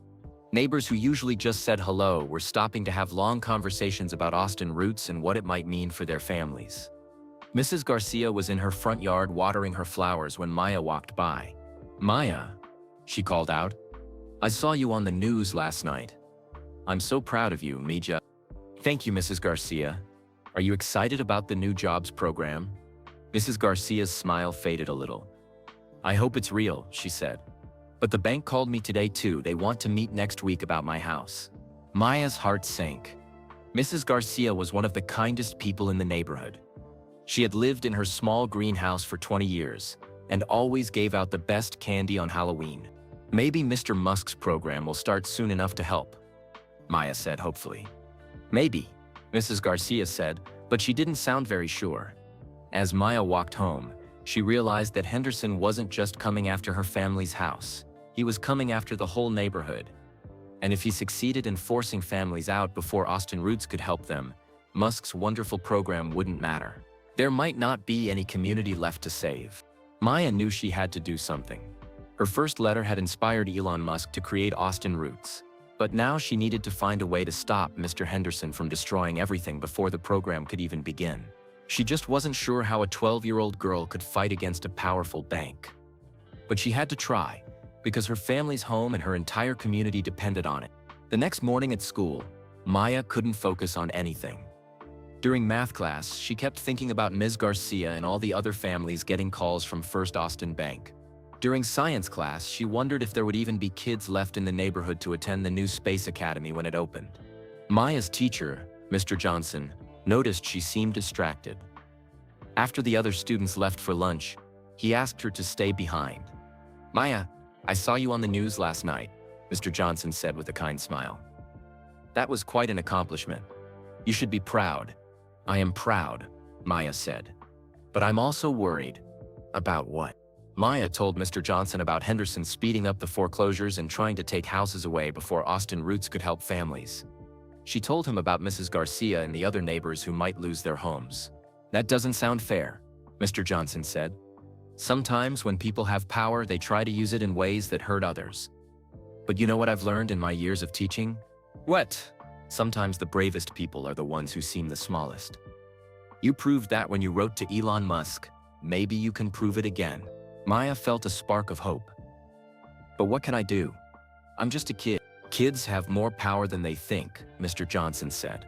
Neighbors who usually just said hello were stopping to have long conversations about Austin roots and what it might mean for their families. Mrs. Garcia was in her front yard watering her flowers when Maya walked by. "Maya," she called out, "I saw you on the news last night. I'm so proud of you, Mija." "Thank you, Mrs. Garcia. Are you excited about the new jobs program?" Mrs. Garcia's smile faded a little. "I hope it's real," she said. "But the bank called me today too. They want to meet next week about my house." Maya's heart sank. Mrs. Garcia was one of the kindest people in the neighborhood. She had lived in her small greenhouse for 20 years and always gave out the best candy on Halloween. "Maybe Mr. Musk's program will start soon enough to help," Maya said hopefully. "Maybe," Mrs. Garcia said, but she didn't sound very sure. As Maya walked home, she realized that Henderson wasn't just coming after her family's house. He was coming after the whole neighborhood. And if he succeeded in forcing families out before Austin Roots could help them, Musk's wonderful program wouldn't matter. There might not be any community left to save. Maya knew she had to do something. Her first letter had inspired Elon Musk to create Austin Roots. But now she needed to find a way to stop Mr. Henderson from destroying everything before the program could even begin. She just wasn't sure how a 12-year-old girl could fight against a powerful bank. But she had to try, because her family's home and her entire community depended on it. The next morning at school, Maya couldn't focus on anything. During math class, she kept thinking about Ms. Garcia and all the other families getting calls from First Austin Bank. During science class, she wondered if there would even be kids left in the neighborhood to attend the new Space Academy when it opened. Maya's teacher, Mr. Johnson, noticed she seemed distracted. After the other students left for lunch, he asked her to stay behind. "Maya, I saw you on the news last night," Mr. Johnson said with a kind smile. "That was quite an accomplishment. You should be proud." "I am proud," Maya said. "But I'm also worried." "About what?" Maya told Mr. Johnson about Henderson speeding up the foreclosures and trying to take houses away before Austin Roots could help families. She told him about Mrs. Garcia and the other neighbors who might lose their homes. "That doesn't sound fair," Mr. Johnson said. "Sometimes when people have power, they try to use it in ways that hurt others. But you know what I've learned in my years of teaching?" "What?" "Sometimes the bravest people are the ones who seem the smallest. You proved that when you wrote to Elon Musk. Maybe you can prove it again." Maya felt a spark of hope. "But what can I do? I'm just a kid." "Kids have more power than they think," Mr. Johnson said.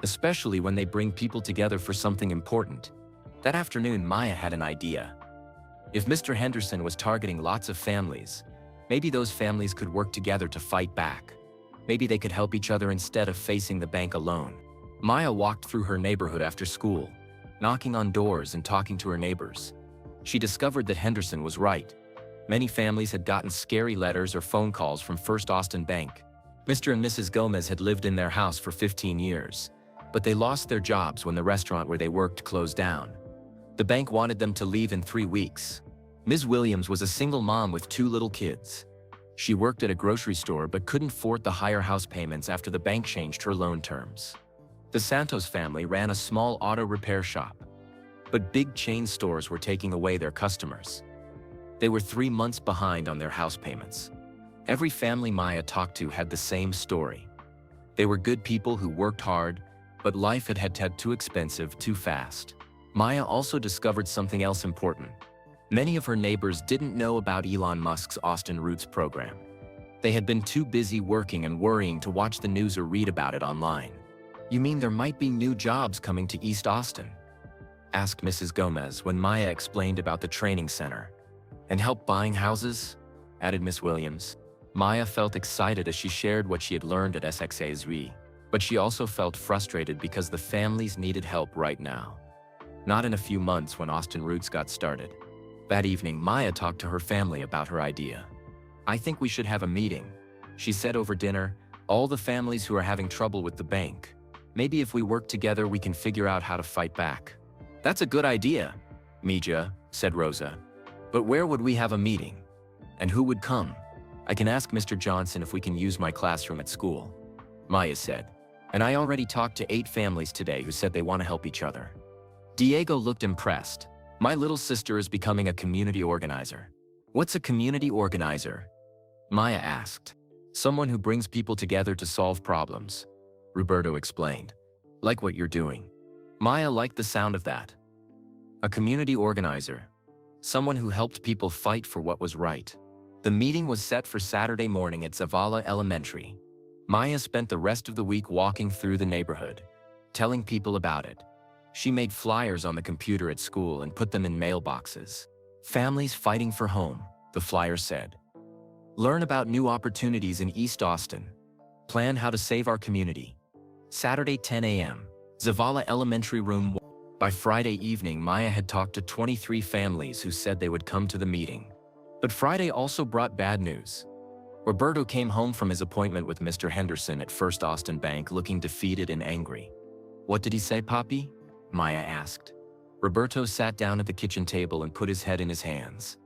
"Especially when they bring people together for something important." That afternoon, Maya had an idea. If Mr. Henderson was targeting lots of families, maybe those families could work together to fight back. Maybe they could help each other instead of facing the bank alone. Maya walked through her neighborhood after school, knocking on doors and talking to her neighbors. She discovered that Henderson was right. Many families had gotten scary letters or phone calls from First Austin Bank. Mr. and Mrs. Gomez had lived in their house for 15 years, but they lost their jobs when the restaurant where they worked closed down. The bank wanted them to leave in 3 weeks. Ms. Williams was a single mom with 2 little kids. She worked at a grocery store but couldn't afford the higher house payments after the bank changed her loan terms. The Santos family ran a small auto repair shop, but big chain stores were taking away their customers. They were 3 months behind on their house payments. Every family Maya talked to had the same story. They were good people who worked hard, but life had too expensive too fast. Maya also discovered something else important. Many of her neighbors didn't know about Elon Musk's Austin Roots program. They had been too busy working and worrying to watch the news or read about it online. "You mean there might be new jobs coming to East Austin?" asked Mrs. Gomez when Maya explained about the training center. "And help buying houses?" added Miss Williams. Maya felt excited as she shared what she had learned at SXASV, but she also felt frustrated because the families needed help right now. Not in a few months when Austin Roots got started. That evening, Maya talked to her family about her idea. "I think we should have a meeting," she said over dinner, "all the families who are having trouble with the bank. Maybe if we work together we can figure out how to fight back." "That's a good idea, Mija," said Rosa. "But where would we have a meeting? And who would come?" "I can ask Mr. Johnson if we can use my classroom at school," Maya said. "And I already talked to 8 families today who said they want to help each other." Diego looked impressed. "My little sister is becoming a community organizer." "What's a community organizer?" Maya asked. "Someone who brings people together to solve problems," Roberto explained. "Like what you're doing." Maya liked the sound of that. A community organizer. Someone who helped people fight for what was right. The meeting was set for Saturday morning at Zavala Elementary. Maya spent the rest of the week walking through the neighborhood, telling people about it. She made flyers on the computer at school and put them in mailboxes. "Families fighting for home," the flyer said. "Learn about new opportunities in East Austin. Plan how to save our community. Saturday 10 a.m. Zavala Elementary Room 1. By Friday evening, Maya had talked to 23 families who said they would come to the meeting. But Friday also brought bad news. Roberto came home from his appointment with Mr. Henderson at First Austin Bank looking defeated and angry. "What did he say, Papi?" Maya asked. Roberto sat down at the kitchen table and put his head in his hands.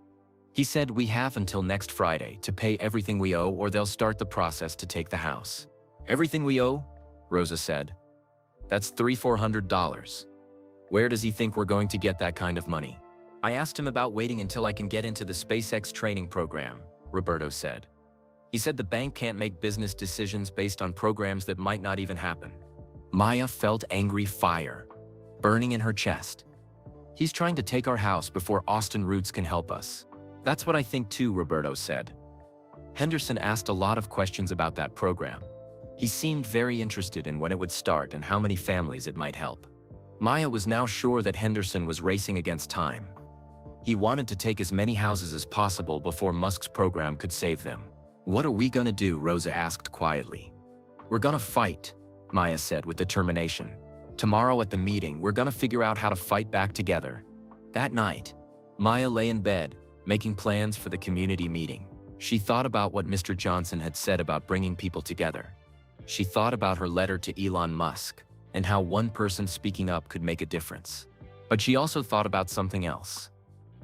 "He said we have until next Friday to pay everything we owe or they'll start the process to take the house." "Everything we owe?" Rosa said. "That's $300–400. Where does he think we're going to get that kind of money?" "I asked him about waiting until I can get into the SpaceX training program," Roberto said. "He said the bank can't make business decisions based on programs that might not even happen." Maya felt angry fire burning in her chest. "He's trying to take our house before Austin Roots can help us." "That's what I think too," Roberto said. Henderson asked a lot of questions about that program. He seemed very interested in when it would start and how many families it might help. Maya was now sure that Henderson was racing against time. He wanted to take as many houses as possible before Musk's program could save them. "What are we gonna do?" Rosa asked quietly. "We're gonna fight," Maya said with determination. "Tomorrow at the meeting, we're gonna figure out how to fight back together." That night, Maya lay in bed, making plans for the community meeting. She thought about what Mr. Johnson had said about bringing people together. She thought about her letter to Elon Musk and how one person speaking up could make a difference. But she also thought about something else.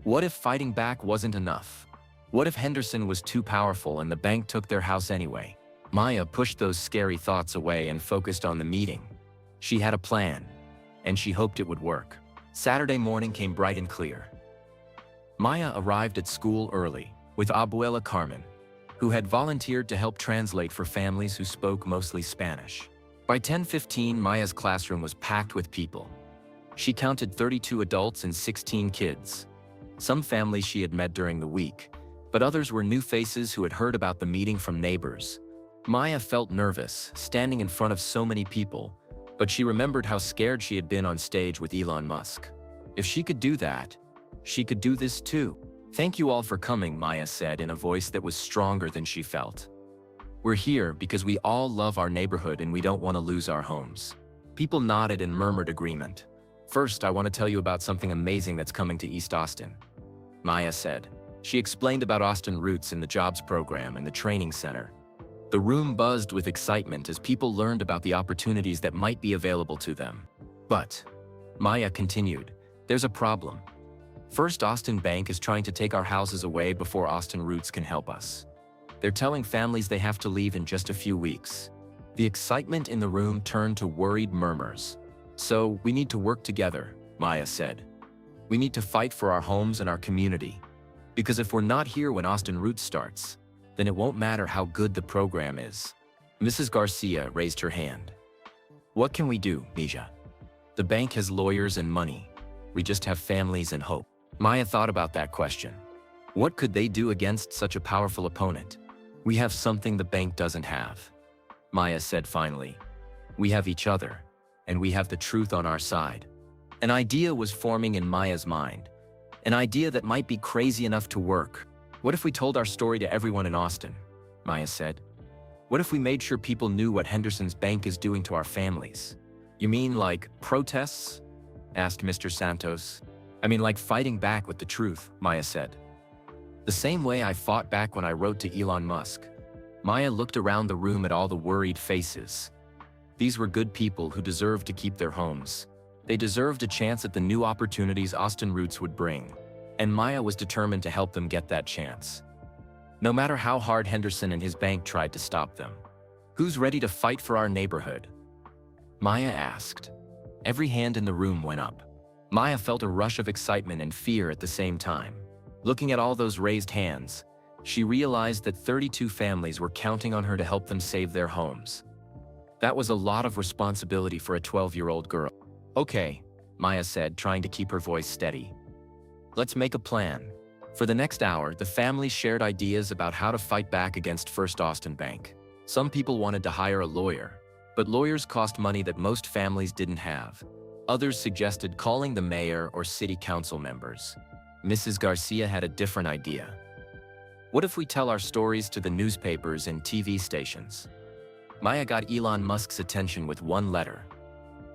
What if fighting back wasn't enough? What if Henderson was too powerful and the bank took their house anyway? Maya pushed those scary thoughts away and focused on the meeting. She had a plan, and she hoped it would work. Saturday morning came bright and clear. Maya arrived at school early, with Abuela Carmen, who had volunteered to help translate for families who spoke mostly Spanish. By 10:15, Maya's classroom was packed with people. She counted 32 adults and 16 kids. Some families she had met during the week, but others were new faces who had heard about the meeting from neighbors. Maya felt nervous, standing in front of so many people, but she remembered how scared she had been on stage with Elon Musk. If she could do that, she could do this too. "Thank you all for coming," Maya said in a voice that was stronger than she felt. "We're here because we all love our neighborhood and we don't want to lose our homes." People nodded and murmured agreement. "First, I want to tell you about something amazing that's coming to East Austin," Maya said. She explained about Austin Roots and the jobs program and the training center. The room buzzed with excitement as people learned about the opportunities that might be available to them. "But," Maya continued, "there's a problem. First Austin Bank is trying to take our houses away before Austin Roots can help us. They're telling families they have to leave in just a few weeks." The excitement in the room turned to worried murmurs. "So, we need to work together," Maya said. "We need to fight for our homes and our community." Because if we're not here when Austin Roots starts, then it won't matter how good the program is. Mrs. Garcia raised her hand. What can we do, Mija? The bank has lawyers and money. We just have families and hope. Maya thought about that question. What could they do against such a powerful opponent? We have something the bank doesn't have. Maya said finally. We have each other, and we have the truth on our side. An idea was forming in Maya's mind. An idea that might be crazy enough to work. What if we told our story to everyone in Austin? Maya said. What if we made sure people knew what Henderson's bank is doing to our families? You mean like protests? Asked Mr. Santos. I mean like fighting back with the truth, Maya said. The same way I fought back when I wrote to Elon Musk. Maya looked around the room at all the worried faces. These were good people who deserved to keep their homes. They deserved a chance at the new opportunities Austin Roots would bring. And Maya was determined to help them get that chance. No matter how hard Henderson and his bank tried to stop them. Who's ready to fight for our neighborhood? Maya asked. Every hand in the room went up. Maya felt a rush of excitement and fear at the same time. Looking at all those raised hands, she realized that 32 families were counting on her to help them save their homes. That was a lot of responsibility for a 12-year-old girl. Okay, Maya said, trying to keep her voice steady. Let's make a plan. For the next hour, the families shared ideas about how to fight back against First Austin Bank. Some people wanted to hire a lawyer, but lawyers cost money that most families didn't have. Others suggested calling the mayor or city council members. Mrs. Garcia had a different idea. What if we tell our stories to the newspapers and TV stations? Maya got Elon Musk's attention with one letter.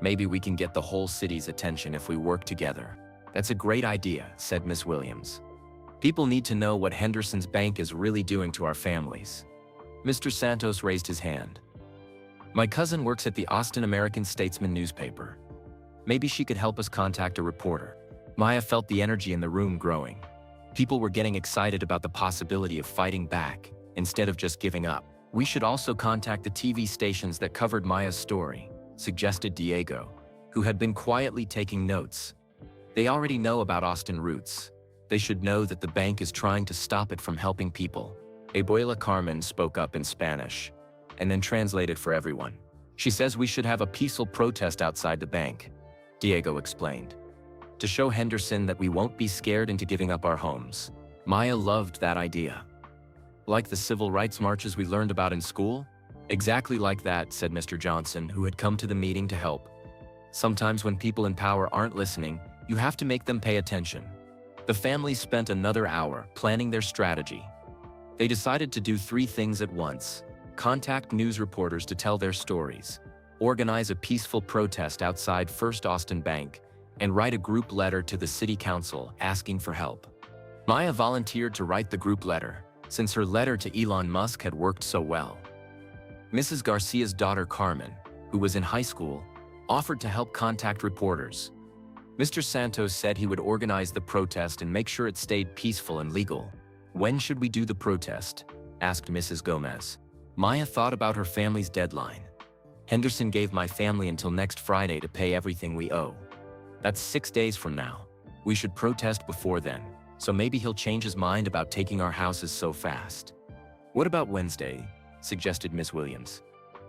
Maybe we can get the whole city's attention if we work together. That's a great idea, said Miss Williams. People need to know what Henderson's bank is really doing to our families. Mr. Santos raised his hand. My cousin works at the Austin American-Statesman newspaper. Maybe she could help us contact a reporter. Maya felt the energy in the room growing. People were getting excited about the possibility of fighting back, instead of just giving up. We should also contact the TV stations that covered Maya's story, suggested Diego, who had been quietly taking notes. They already know about Austin Roots. They should know that the bank is trying to stop it from helping people. Abuela Carmen spoke up in Spanish, and then translated for everyone. She says we should have a peaceful protest outside the bank, Diego explained, to show Henderson that we won't be scared into giving up our homes. Maya loved that idea. Like the civil rights marches we learned about in school? Exactly like that, said Mr. Johnson, who had come to the meeting to help. Sometimes when people in power aren't listening, you have to make them pay attention. The families spent another hour planning their strategy. They decided to do 3 things at once: contact news reporters to tell their stories, organize a peaceful protest outside First Austin Bank, and write a group letter to the city council asking for help. Maya volunteered to write the group letter, since her letter to Elon Musk had worked so well. Mrs. Garcia's daughter Carmen, who was in high school, offered to help contact reporters. Mr. Santos said he would organize the protest and make sure it stayed peaceful and legal. When should we do the protest? Asked Mrs. Gomez. Maya thought about her family's deadline. Henderson gave my family until next Friday to pay everything we owe. That's 6 days from now. We should protest before then, so maybe he'll change his mind about taking our houses so fast. What about Wednesday? Suggested Miss Williams.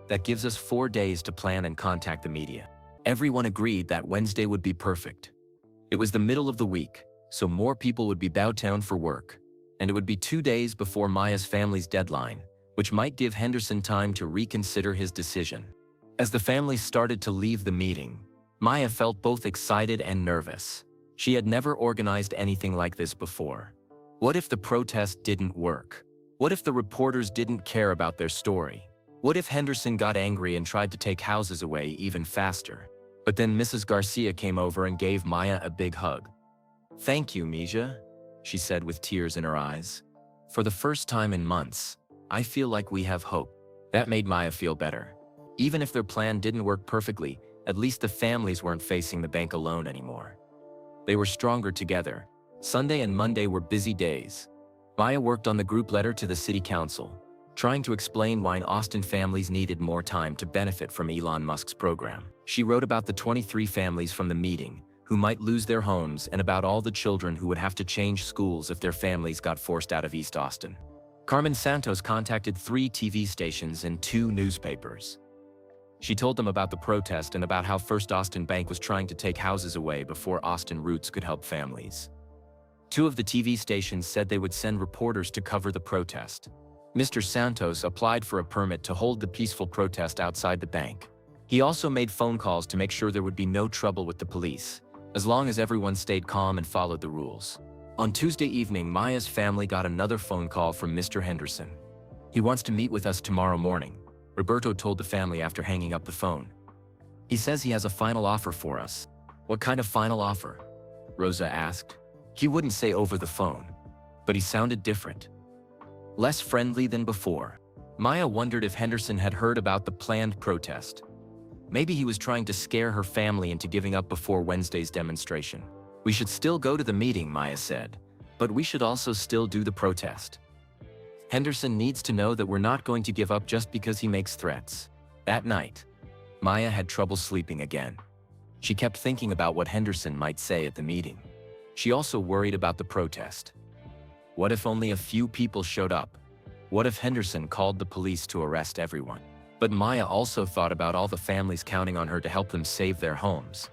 That gives us 4 days to plan and contact the media. Everyone agreed that Wednesday would be perfect. It was the middle of the week, so more people would be downtown for work, and it would be 2 days before Maya's family's deadline, which might give Henderson time to reconsider his decision. As the family started to leave the meeting, Maya felt both excited and nervous. She had never organized anything like this before. What if the protest didn't work? What if the reporters didn't care about their story? What if Henderson got angry and tried to take houses away even faster? But then Mrs. Garcia came over and gave Maya a big hug. Thank you, Mija, she said with tears in her eyes. For the first time in months, I feel like we have hope. That made Maya feel better. Even if their plan didn't work perfectly, at least the families weren't facing the bank alone anymore. They were stronger together. Sunday and Monday were busy days. Maya worked on the group letter to the city council, trying to explain why Austin families needed more time to benefit from Elon Musk's program. She wrote about the 23 families from the meeting, who might lose their homes and about all the children who would have to change schools if their families got forced out of East Austin. Carmen Santos contacted 3 TV stations and 2 newspapers. She told them about the protest and about how First Austin Bank was trying to take houses away before Austin Roots could help families. 2 of the TV stations said they would send reporters to cover the protest. Mr. Santos applied for a permit to hold the peaceful protest outside the bank. He also made phone calls to make sure there would be no trouble with the police, as long as everyone stayed calm and followed the rules. On Tuesday evening, Maya's family got another phone call from Mr. Henderson. "He wants to meet with us tomorrow morning," Roberto told the family after hanging up the phone. "He says he has a final offer for us." "What kind of final offer?" Rosa asked. He wouldn't say over the phone, but he sounded different. Less friendly than before. Maya wondered if Henderson had heard about the planned protest. Maybe he was trying to scare her family into giving up before Wednesday's demonstration. "We should still go to the meeting," Maya said, "but we should also still do the protest. Henderson needs to know that we're not going to give up just because he makes threats." That night, Maya had trouble sleeping again. She kept thinking about what Henderson might say at the meeting. She also worried about the protest. What if only a few people showed up? What if Henderson called the police to arrest everyone? But Maya also thought about all the families counting on her to help them save their homes.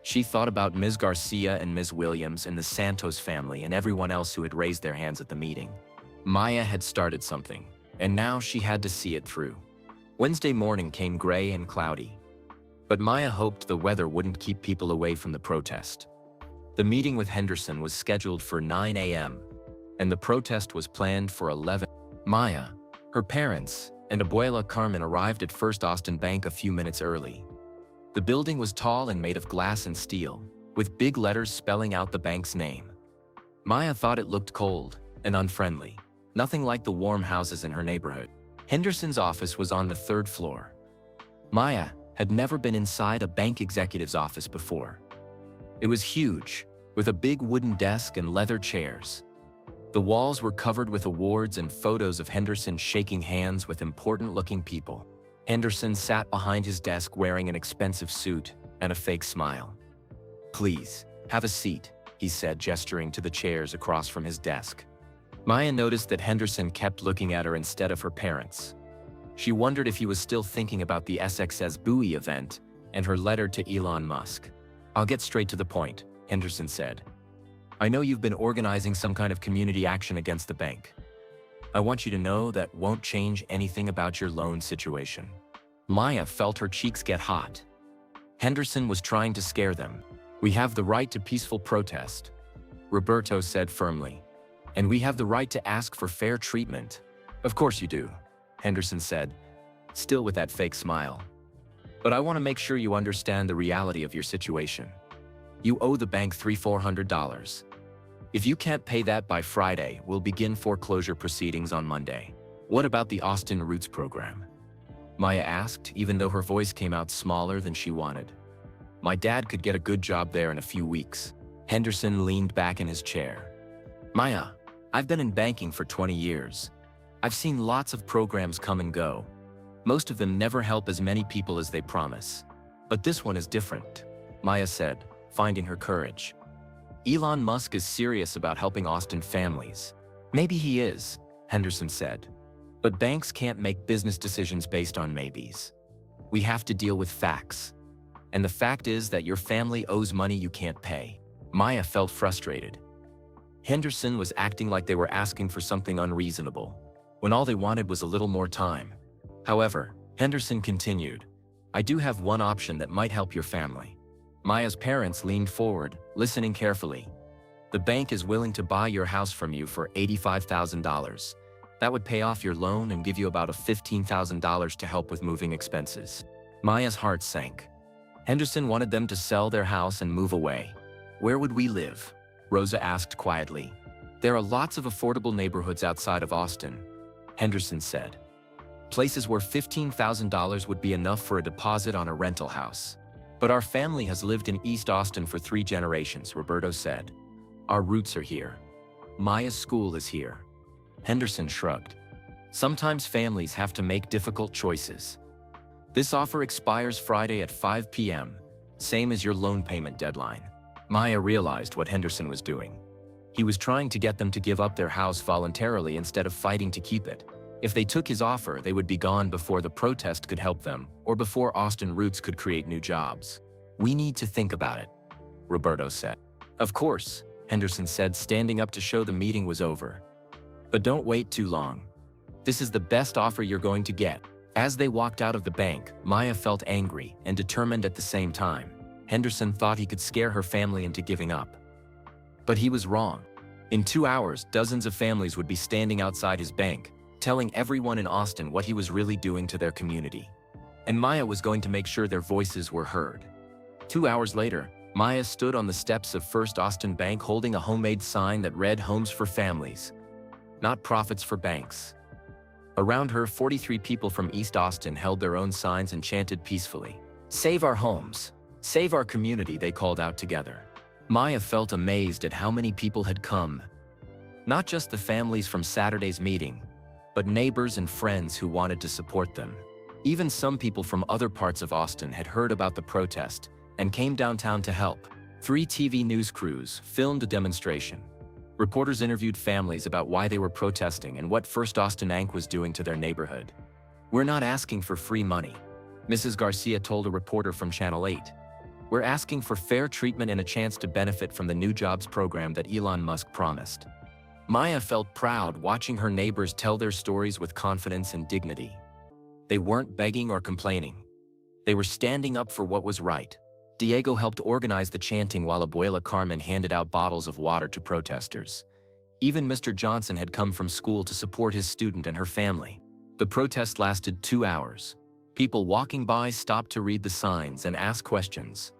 She thought about Ms. Garcia and Ms. Williams and the Santos family and everyone else who had raised their hands at the meeting. Maya had started something, and now she had to see it through. Wednesday morning came gray and cloudy. But Maya hoped the weather wouldn't keep people away from the protest. The meeting with Henderson was scheduled for 9 a.m., and the protest was planned for 11. Maya, her parents, and Abuela Carmen arrived at First Austin Bank a few minutes early. The building was tall and made of glass and steel, with big letters spelling out the bank's name. Maya thought it looked cold and unfriendly, nothing like the warm houses in her neighborhood. Henderson's office was on the 3rd floor. Maya had never been inside a bank executive's office before. It was huge, with a big wooden desk and leather chairs. The walls were covered with awards and photos of Henderson shaking hands with important-looking people. Henderson sat behind his desk wearing an expensive suit and a fake smile. "Please, have a seat," he said, gesturing to the chairs across from his desk. Maya noticed that Henderson kept looking at her instead of her parents. She wondered if he was still thinking about the SXS buoy event and her letter to Elon Musk. "I'll get straight to the point," Henderson said. "I know you've been organizing some kind of community action against the bank. I want you to know that won't change anything about your loan situation." Maya felt her cheeks get hot. Henderson was trying to scare them. "We have the right to peaceful protest," Roberto said firmly. "And we have the right to ask for fair treatment." "Of course you do," Henderson said, still with that fake smile. "But I want to make sure you understand the reality of your situation. You owe the bank $300–400. If you can't pay that by Friday, we'll begin foreclosure proceedings on Monday." "What about the Austin Roots program?" Maya asked, even though her voice came out smaller than she wanted. "My dad could get a good job there in a few weeks." Henderson leaned back in his chair. "Maya, I've been in banking for 20 years. I've seen lots of programs come and go. Most of them never help as many people as they promise. But this one is different," Maya said, finding her courage. "Elon Musk is serious about helping Austin families." "Maybe he is," Henderson said. "But banks can't make business decisions based on maybes. We have to deal with facts. And the fact is that your family owes money you can't pay." Maya felt frustrated. Henderson was acting like they were asking for something unreasonable, when all they wanted was a little more time. However, Henderson continued, "I do have one option that might help your family." Maya's parents leaned forward, listening carefully. "The bank is willing to buy your house from you for $85,000. That would pay off your loan and give you about $15,000 to help with moving expenses." Maya's heart sank. Henderson wanted them to sell their house and move away. "Where would we live?" Rosa asked quietly. "There are lots of affordable neighborhoods outside of Austin," Henderson said. "Places where $15,000 would be enough for a deposit on a rental house. But our family has lived in East Austin for 3 generations," Roberto said. "Our roots are here. Maya's school is here." Henderson shrugged. "Sometimes families have to make difficult choices. This offer expires Friday at 5 p.m., same as your loan payment deadline. Maya realized what Henderson was doing. He was trying to get them to give up their house voluntarily instead of fighting to keep it. If they took his offer, they would be gone before the protest could help them, or before Austin Roots could create new jobs. "We need to think about it," Roberto said. "Of course," Henderson said, standing up to show the meeting was over. "But don't wait too long. This is the best offer you're going to get." As they walked out of the bank, Maya felt angry and determined at the same time. Henderson thought he could scare her family into giving up. But he was wrong. In 2 hours, dozens of families would be standing outside his bank, telling everyone in Austin what he was really doing to their community. And Maya was going to make sure their voices were heard. 2 hours later, Maya stood on the steps of First Austin Bank holding a homemade sign that read "Homes for Families, not profits for banks." Around her, 43 people from East Austin held their own signs and chanted peacefully. "Save our homes. Save our community," they called out together. Maya felt amazed at how many people had come. Not just the families from Saturday's meeting, but neighbors and friends who wanted to support them. Even some people from other parts of Austin had heard about the protest and came downtown to help. 3 TV news crews filmed a demonstration. Reporters interviewed families about why they were protesting and what First Austin Inc. was doing to their neighborhood. "We're not asking for free money," Mrs. Garcia told a reporter from Channel 8. "We're asking for fair treatment and a chance to benefit from the new jobs program that Elon Musk promised." Maya felt proud watching her neighbors tell their stories with confidence and dignity. They weren't begging or complaining. They were standing up for what was right. Diego helped organize the chanting while Abuela Carmen handed out bottles of water to protesters. Even Mr. Johnson had come from school to support his student and her family. The protest lasted 2 hours. People walking by stopped to read the signs and ask questions.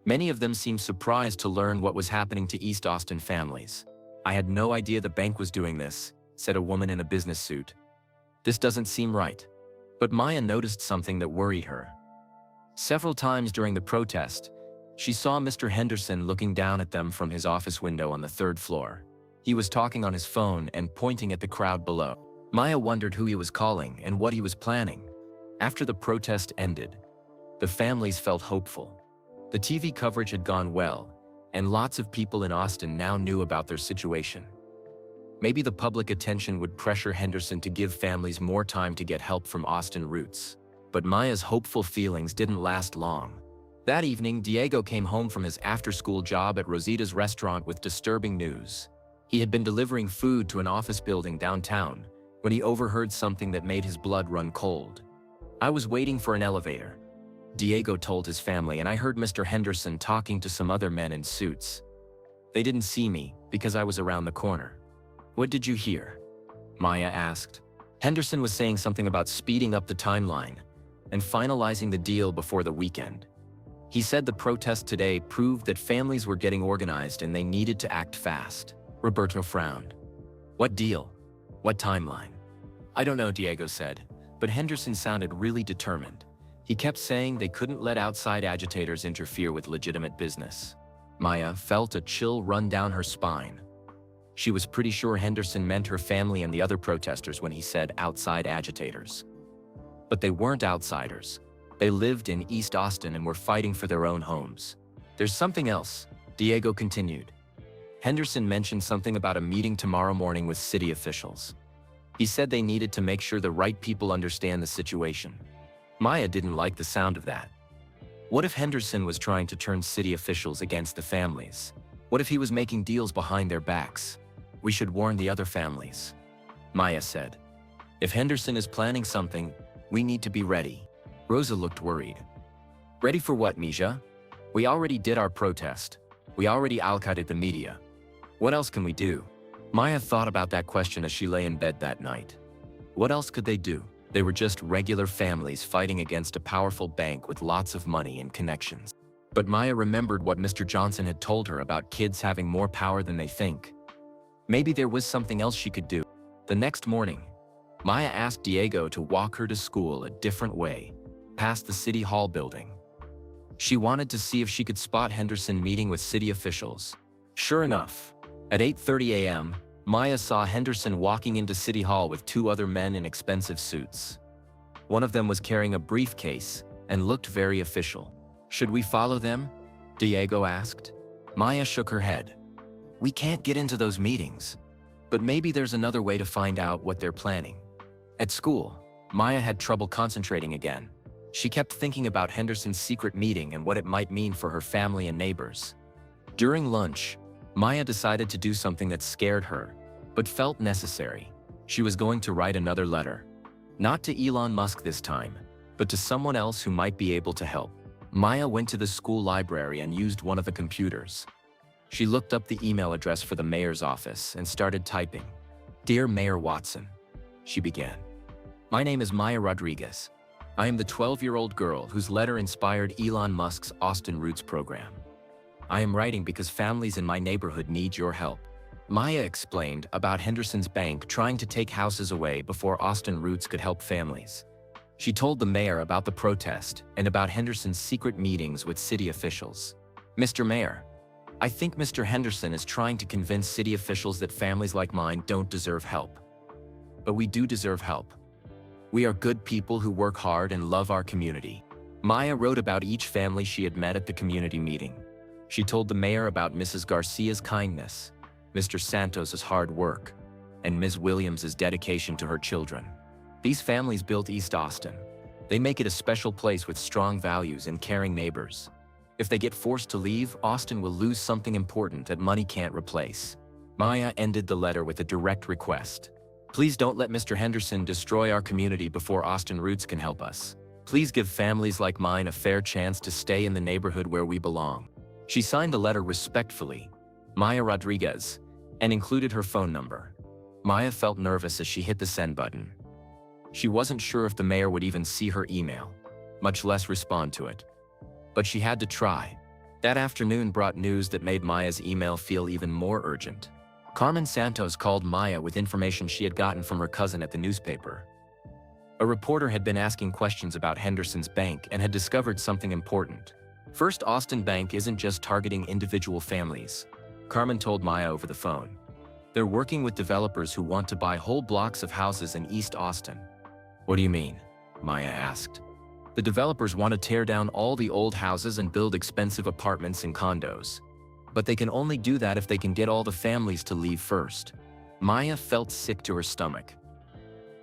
Many of them seemed surprised to learn what was happening to East Austin families. "I had no idea the bank was doing this," said a woman in a business suit. "This doesn't seem right." But Maya noticed something that worried her. Several times during the protest, she saw Mr. Henderson looking down at them from his office window on the 3rd floor. He was talking on his phone and pointing at the crowd below. Maya wondered who he was calling and what he was planning. After the protest ended, the families felt hopeful. The TV coverage had gone well, and lots of people in Austin now knew about their situation. Maybe the public attention would pressure Henderson to give families more time to get help from Austin Roots. But Maya's hopeful feelings didn't last long. That evening, Diego came home from his after-school job at Rosita's restaurant with disturbing news. He had been delivering food to an office building downtown when he overheard something that made his blood run cold. "I was waiting for an elevator," Diego told his family, "and I heard Mr. Henderson talking to some other men in suits. They didn't see me because I was around the corner." "What did you hear?" Maya asked. Henderson was saying something about speeding up the timeline and finalizing the deal before the weekend. He said the protest today proved that families were getting organized and they needed to act fast. Roberto frowned. "What deal? What timeline?" "I don't know," Diego said, but Henderson sounded really determined. He kept saying they couldn't let outside agitators interfere with legitimate business. Maya felt a chill run down her spine. She was pretty sure Henderson meant her family and the other protesters when he said outside agitators. But they weren't outsiders. They lived in East Austin and were fighting for their own homes. "There's something else," Diego continued. Henderson mentioned something about a meeting tomorrow morning with city officials. He said they needed to make sure the right people understand the situation. Maya didn't like the sound of that. What if Henderson was trying to turn city officials against the families? What if he was making deals behind their backs? "We should warn the other families," Maya said. "If Henderson is planning something, we need to be ready." Rosa looked worried. "Ready for what, Misha? We already did our protest. We already allocated the media. What else can we do?" Maya thought about that question as she lay in bed that night. What else could they do? They were just regular families fighting against a powerful bank with lots of money and connections. But Maya remembered what Mr. Johnson had told her about kids having more power than they think. Maybe there was something else she could do. The next morning, Maya asked Diego to walk her to school a different way, past the City Hall building. She wanted to see if she could spot Henderson meeting with city officials. Sure enough, at 8:30 a.m., Maya saw Henderson walking into City Hall with 2 other men in expensive suits. One of them was carrying a briefcase and looked very official. "Should we follow them?" Diego asked. Maya shook her head. We can't get into those meetings. But maybe there's another way to find out what they're planning. At school, Maya had trouble concentrating again. She kept thinking about Henderson's secret meeting and what it might mean for her family and neighbors. During lunch, Maya decided to do something that scared her, but felt necessary. She was going to write another letter. Not to Elon Musk this time, but to someone else who might be able to help. Maya went to the school library and used one of the computers. She looked up the email address for the mayor's office and started typing. Dear Mayor Watson, she began. My name is Maya Rodriguez. I am the 12-year-old girl whose letter inspired Elon Musk's Austin Roots program. I am writing because families in my neighborhood need your help. Maya explained about Henderson's bank trying to take houses away before Austin Roots could help families. She told the mayor about the protest and about Henderson's secret meetings with city officials. Mr. Mayor, I think Mr. Henderson is trying to convince city officials that families like mine don't deserve help. But we do deserve help. We are good people who work hard and love our community. Maya wrote about each family she had met at the community meeting. She told the mayor about Mrs. Garcia's kindness, Mr. Santos's hard work, and Ms. Williams's dedication to her children. These families built East Austin. They make it a special place with strong values and caring neighbors. If they get forced to leave, Austin will lose something important that money can't replace. Maya ended the letter with a direct request. Please don't let Mr. Henderson destroy our community before Austin Roots can help us. Please give families like mine a fair chance to stay in the neighborhood where we belong. She signed the letter respectfully, Maya Rodriguez, and included her phone number. Maya felt nervous as she hit the send button. She wasn't sure if the mayor would even see her email, much less respond to it. But she had to try. That afternoon brought news that made Maya's email feel even more urgent. Carmen Santos called Maya with information she had gotten from her cousin at the newspaper. A reporter had been asking questions about Henderson's bank and had discovered something important. First Austin Bank isn't just targeting individual families, Carmen told Maya over the phone. They're working with developers who want to buy whole blocks of houses in East Austin. What do you mean? Maya asked. The developers want to tear down all the old houses and build expensive apartments and condos. But they can only do that if they can get all the families to leave first. Maya felt sick to her stomach.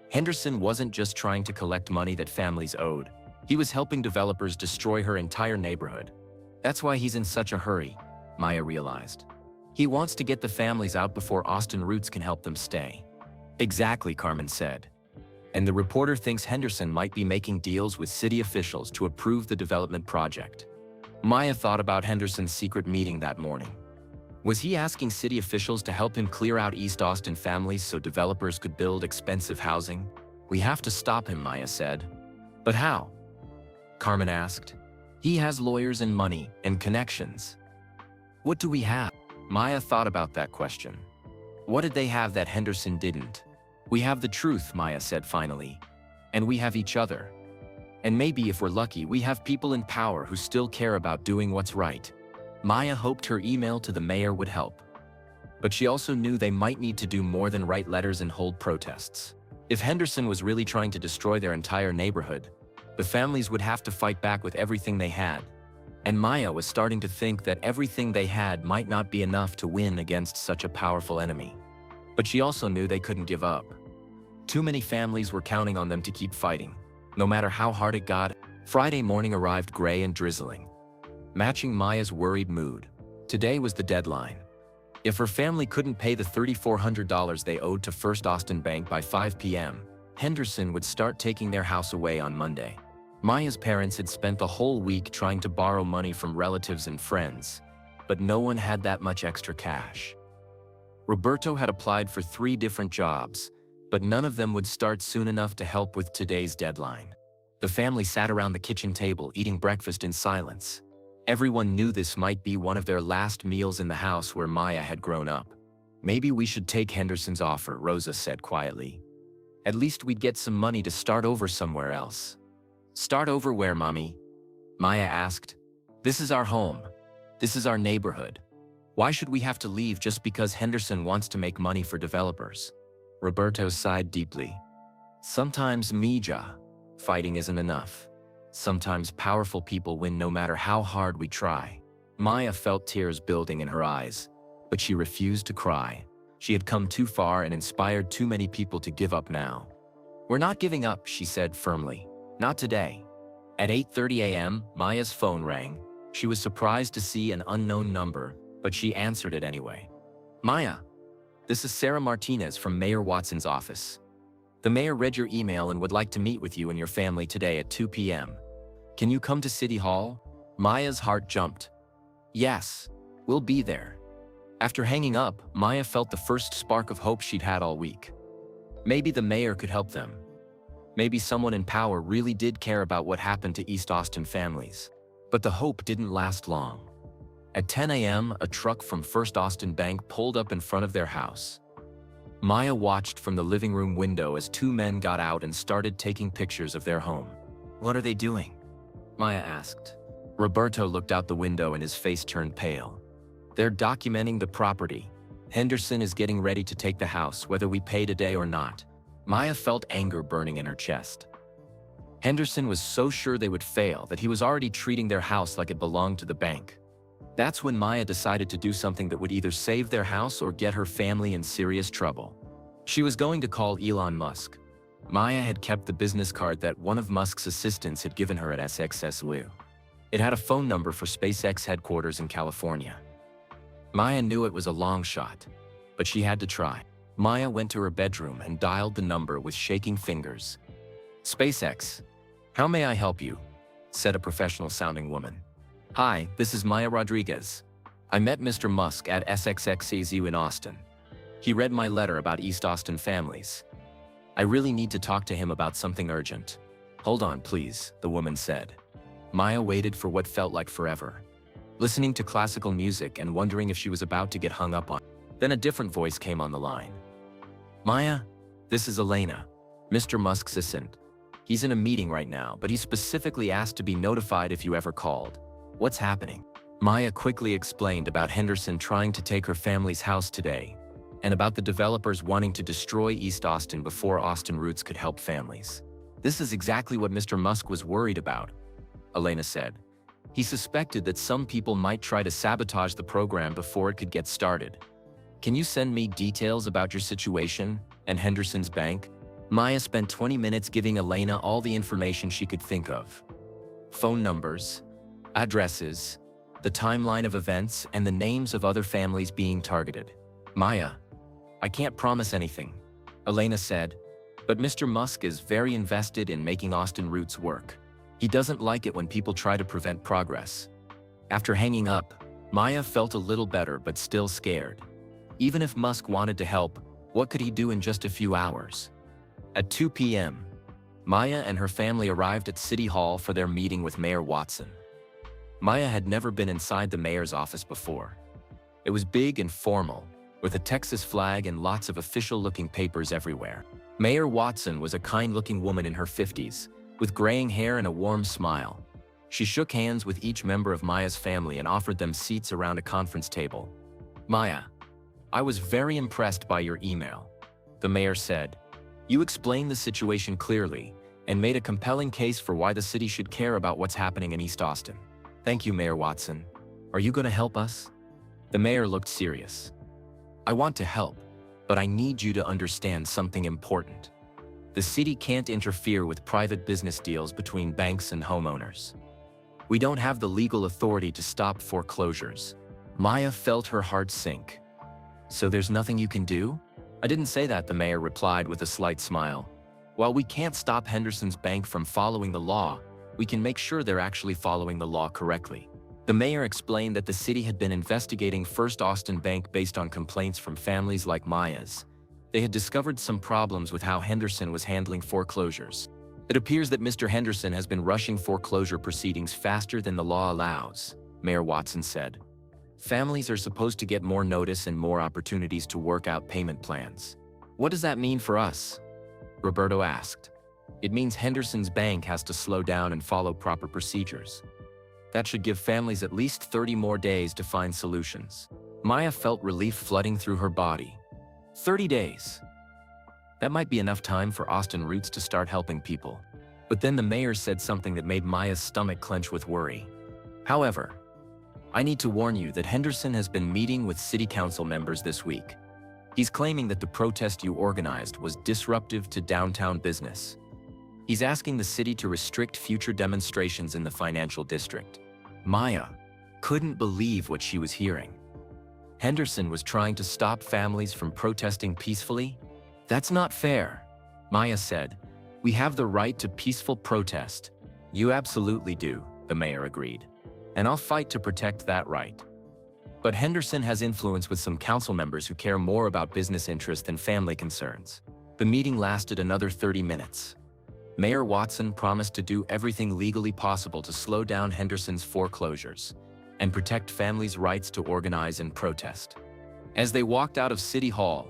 Henderson wasn't just trying to collect money that families owed. He was helping developers destroy her entire neighborhood. That's why he's in such a hurry, Maya realized. He wants to get the families out before Austin Roots can help them stay. Exactly, Carmen said. And the reporter thinks Henderson might be making deals with city officials to approve the development project. Maya thought about Henderson's secret meeting that morning. Was he asking city officials to help him clear out East Austin families so developers could build expensive housing? We have to stop him, Maya said. But how? Carmen asked. He has lawyers and money and connections. What do we have? Maya thought about that question. What did they have that Henderson didn't? We have the truth, Maya said finally. And we have each other. And maybe if we're lucky, we have people in power who still care about doing what's right. Maya hoped her email to the mayor would help. But she also knew they might need to do more than write letters and hold protests. If Henderson was really trying to destroy their entire neighborhood, the families would have to fight back with everything they had. And Maya was starting to think that everything they had might not be enough to win against such a powerful enemy. But she also knew they couldn't give up. Too many families were counting on them to keep fighting. No matter how hard it got, Friday morning arrived gray and drizzling, matching Maya's worried mood. Today was the deadline. If her family couldn't pay the $3,400 they owed to First Austin Bank by 5 p.m., Henderson would start taking their house away on Monday. Maya's parents had spent the whole week trying to borrow money from relatives and friends, but no one had that much extra cash. Roberto had applied for 3 different jobs, but none of them would start soon enough to help with today's deadline. The family sat around the kitchen table eating breakfast in silence. Everyone knew this might be one of their last meals in the house where Maya had grown up. Maybe we should take Henderson's offer, Rosa said quietly. At least we'd get some money to start over somewhere else. Start over where, Mommy? Maya asked. This is our home. This is our neighborhood. Why should we have to leave just because Henderson wants to make money for developers? Roberto sighed deeply. Sometimes, Mija, fighting isn't enough. Sometimes powerful people win no matter how hard we try. Maya felt tears building in her eyes, but she refused to cry. She had come too far and inspired too many people to give up now. "We're not giving up," she said firmly. "Not today." At 8:30 a.m., Maya's phone rang. She was surprised to see an unknown number, but she answered it anyway. "Maya, this is Sarah Martinez from Mayor Watson's office. The mayor read your email and would like to meet with you and your family today at 2 p.m. Can you come to City Hall?" Maya's heart jumped. "Yes, we'll be there." After hanging up, Maya felt the first spark of hope she'd had all week. Maybe the mayor could help them. Maybe someone in power really did care about what happened to East Austin families. But the hope didn't last long. At 10 a.m., a truck from First Austin Bank pulled up in front of their house. Maya watched from the living room window as two men got out and started taking pictures of their home. "What are they doing?" Maya asked. Roberto looked out the window and his face turned pale. "They're documenting the property. Henderson is getting ready to take the house, whether we pay today or not." Maya felt anger burning in her chest. Henderson was so sure they would fail that he was already treating their house like it belonged to the bank. That's when Maya decided to do something that would either save their house or get her family in serious trouble. She was going to call Elon Musk. Maya had kept the business card that one of Musk's assistants had given her at SXSW. It had a phone number for SpaceX headquarters in California. Maya knew it was a long shot, but she had to try. Maya went to her bedroom and dialed the number with shaking fingers. "SpaceX, how may I help you?" said a professional-sounding woman. "Hi, this is Maya Rodriguez. I met Mr. Musk at SXXSW in Austin. He read my letter about East Austin families. I really need to talk to him about something urgent." "Hold on, please," the woman said. Maya waited for what felt like forever, listening to classical music and wondering if she was about to get hung up on. Then a different voice came on the line. "Maya, this is Elena, Mr. Musk's assistant. He's in a meeting right now, but he specifically asked to be notified if you ever called. What's happening?" Maya quickly explained about Henderson trying to take her family's house today, and about the developers wanting to destroy East Austin before Austin Roots could help families. "This is exactly what Mr. Musk was worried about," Elena said. "He suspected that some people might try to sabotage the program before it could get started. Can you send me details about your situation and Henderson's bank?" Maya spent 20 minutes giving Elena all the information she could think of. Phone numbers, addresses, the timeline of events, and the names of other families being targeted. "Maya, I can't promise anything," Elena said, "but Mr. Musk is very invested in making Austin Roots work. He doesn't like it when people try to prevent progress." After hanging up, Maya felt a little better but still scared. Even if Musk wanted to help, what could he do in just a few hours? At 2 p.m., Maya and her family arrived at City Hall for their meeting with Mayor Watson. Maya had never been inside the mayor's office before. It was big and formal, with a Texas flag and lots of official-looking papers everywhere. Mayor Watson was a kind-looking woman in her 50s, with graying hair and a warm smile. She shook hands with each member of Maya's family and offered them seats around a conference table. "Maya, I was very impressed by your email," the mayor said. "You explained the situation clearly and made a compelling case for why the city should care about what's happening in East Austin." "Thank you, Mayor Watson. Are you going to help us?" The mayor looked serious. "I want to help, but I need you to understand something important. The city can't interfere with private business deals between banks and homeowners. We don't have the legal authority to stop foreclosures." Maya felt her heart sink. "So there's nothing you can do?" "I didn't say that," the mayor replied with a slight smile. "While we can't stop Henderson's bank from following the law, we can make sure they're actually following the law correctly." The mayor explained that the city had been investigating First Austin Bank based on complaints from families like Maya's. They had discovered some problems with how Henderson was handling foreclosures. "It appears that Mr. Henderson has been rushing foreclosure proceedings faster than the law allows," Mayor Watson said. "Families are supposed to get more notice and more opportunities to work out payment plans." "What does that mean for us?" Roberto asked. "It means Henderson's bank has to slow down and follow proper procedures. That should give families at least 30 more days to find solutions." Maya felt relief flooding through her body. 30 days. That might be enough time for Austin Roots to start helping people. But then the mayor said something that made Maya's stomach clench with worry. "However, I need to warn you that Henderson has been meeting with city council members this week. He's claiming that the protest you organized was disruptive to downtown business. He's asking the city to restrict future demonstrations in the financial district. Maya couldn't believe what she was hearing. Henderson was trying to stop families from protesting peacefully? That's not fair, Maya said. We have the right to peaceful protest. You absolutely do, the mayor agreed. And I'll fight to protect that right. But Henderson has influence with some council members who care more about business interests than family concerns. The meeting lasted another 30 minutes. Mayor Watson promised to do everything legally possible to slow down Henderson's foreclosures and protect families' rights to organize and protest. As they walked out of City Hall,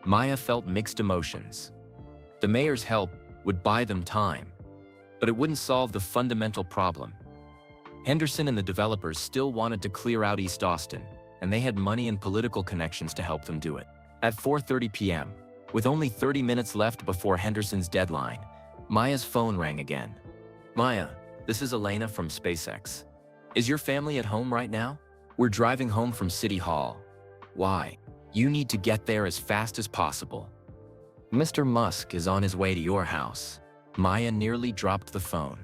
Maya felt mixed emotions. The mayor's help would buy them time, but it wouldn't solve the fundamental problem. Henderson and the developers still wanted to clear out East Austin, and they had money and political connections to help them do it. At 4:30 p.m., with only 30 minutes left before Henderson's deadline, Maya's phone rang again. Maya, this is Elena from SpaceX. Is your family at home right now? We're driving home from City Hall. Why? You need to get there as fast as possible. Mr. Musk is on his way to your house. Maya nearly dropped the phone.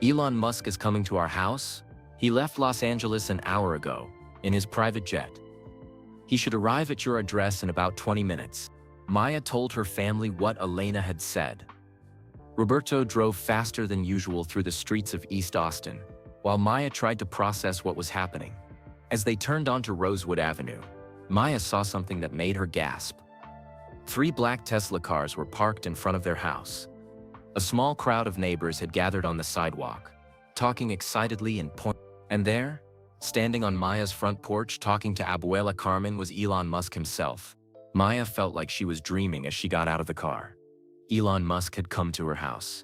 Elon Musk is coming to our house? He left Los Angeles an hour ago, in his private jet. He should arrive at your address in about 20 minutes. Maya told her family what Elena had said. Roberto drove faster than usual through the streets of East Austin, while Maya tried to process what was happening. As they turned onto Rosewood Avenue, Maya saw something that made her gasp. 3 black Tesla cars were parked in front of their house. A small crowd of neighbors had gathered on the sidewalk, talking excitedly and there, standing on Maya's front porch talking to Abuela Carmen, was Elon Musk himself. Maya felt like she was dreaming as she got out of the car. Elon Musk had come to her house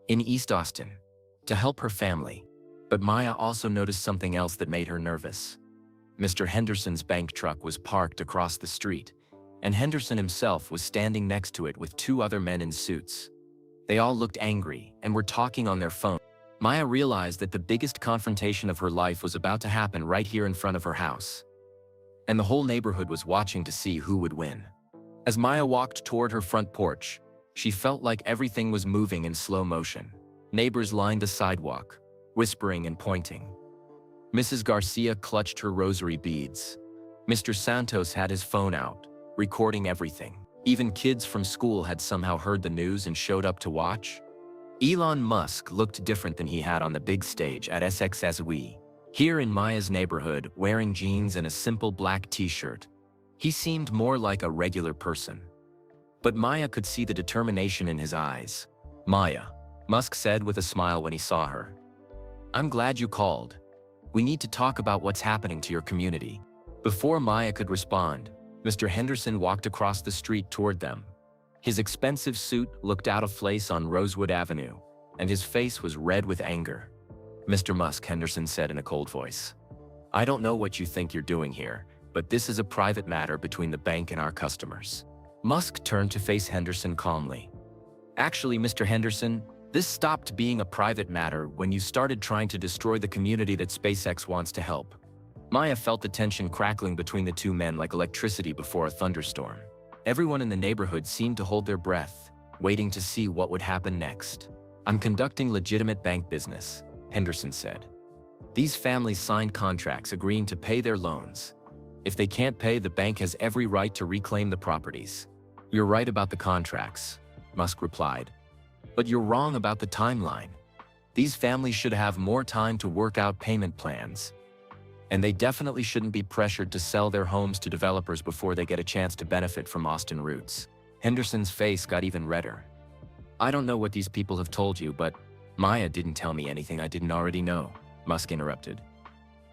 in East Austin to help her family. But Maya also noticed something else that made her nervous. Mr. Henderson's bank truck was parked across the street, and Henderson himself was standing next to it with 2 other men in suits. They all looked angry and were talking on their phone. Maya realized that the biggest confrontation of her life was about to happen right here in front of her house. And the whole neighborhood was watching to see who would win. As Maya walked toward her front porch, she felt like everything was moving in slow motion. Neighbors lined the sidewalk, whispering and pointing. Mrs. Garcia clutched her rosary beads. Mr. Santos had his phone out, recording everything. Even kids from school had somehow heard the news and showed up to watch. Elon Musk looked different than he had on the big stage at SXSW. Here in Maya's neighborhood, wearing jeans and a simple black t-shirt, he seemed more like a regular person. But Maya could see the determination in his eyes. Maya, Musk said with a smile when he saw her. I'm glad you called. We need to talk about what's happening to your community. Before Maya could respond, Mr. Henderson walked across the street toward them. His expensive suit looked out of place on Rosewood Avenue, and his face was red with anger. Mr. Musk, Henderson said in a cold voice. I don't know what you think you're doing here, but this is a private matter between the bank and our customers. Musk turned to face Henderson calmly. Actually, Mr. Henderson, this stopped being a private matter when you started trying to destroy the community that SpaceX wants to help. Maya felt the tension crackling between the 2 men like electricity before a thunderstorm. Everyone in the neighborhood seemed to hold their breath, waiting to see what would happen next. I'm conducting legitimate bank business, Henderson said. These families signed contracts agreeing to pay their loans. If they can't pay, the bank has every right to reclaim the properties. You're right about the contracts, Musk replied. But you're wrong about the timeline. These families should have more time to work out payment plans. And they definitely shouldn't be pressured to sell their homes to developers before they get a chance to benefit from Austin roots. Henderson's face got even redder. I don't know what these people have told you, but Maya didn't tell me anything I didn't already know, Musk interrupted.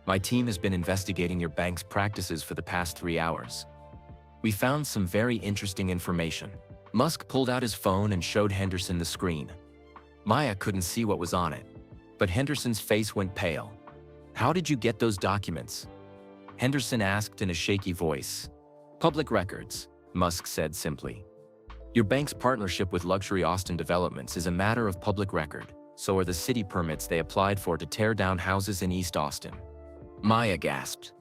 My team has been investigating your bank's practices for the past 3 hours. We found some very interesting information. Musk pulled out his phone and showed Henderson the screen. Maya couldn't see what was on it, but Henderson's face went pale. How did you get those documents? Henderson asked in a shaky voice. Public records, Musk said simply. Your bank's partnership with Luxury Austin Developments is a matter of public record, so are the city permits they applied for to tear down houses in East Austin. Maya gasped.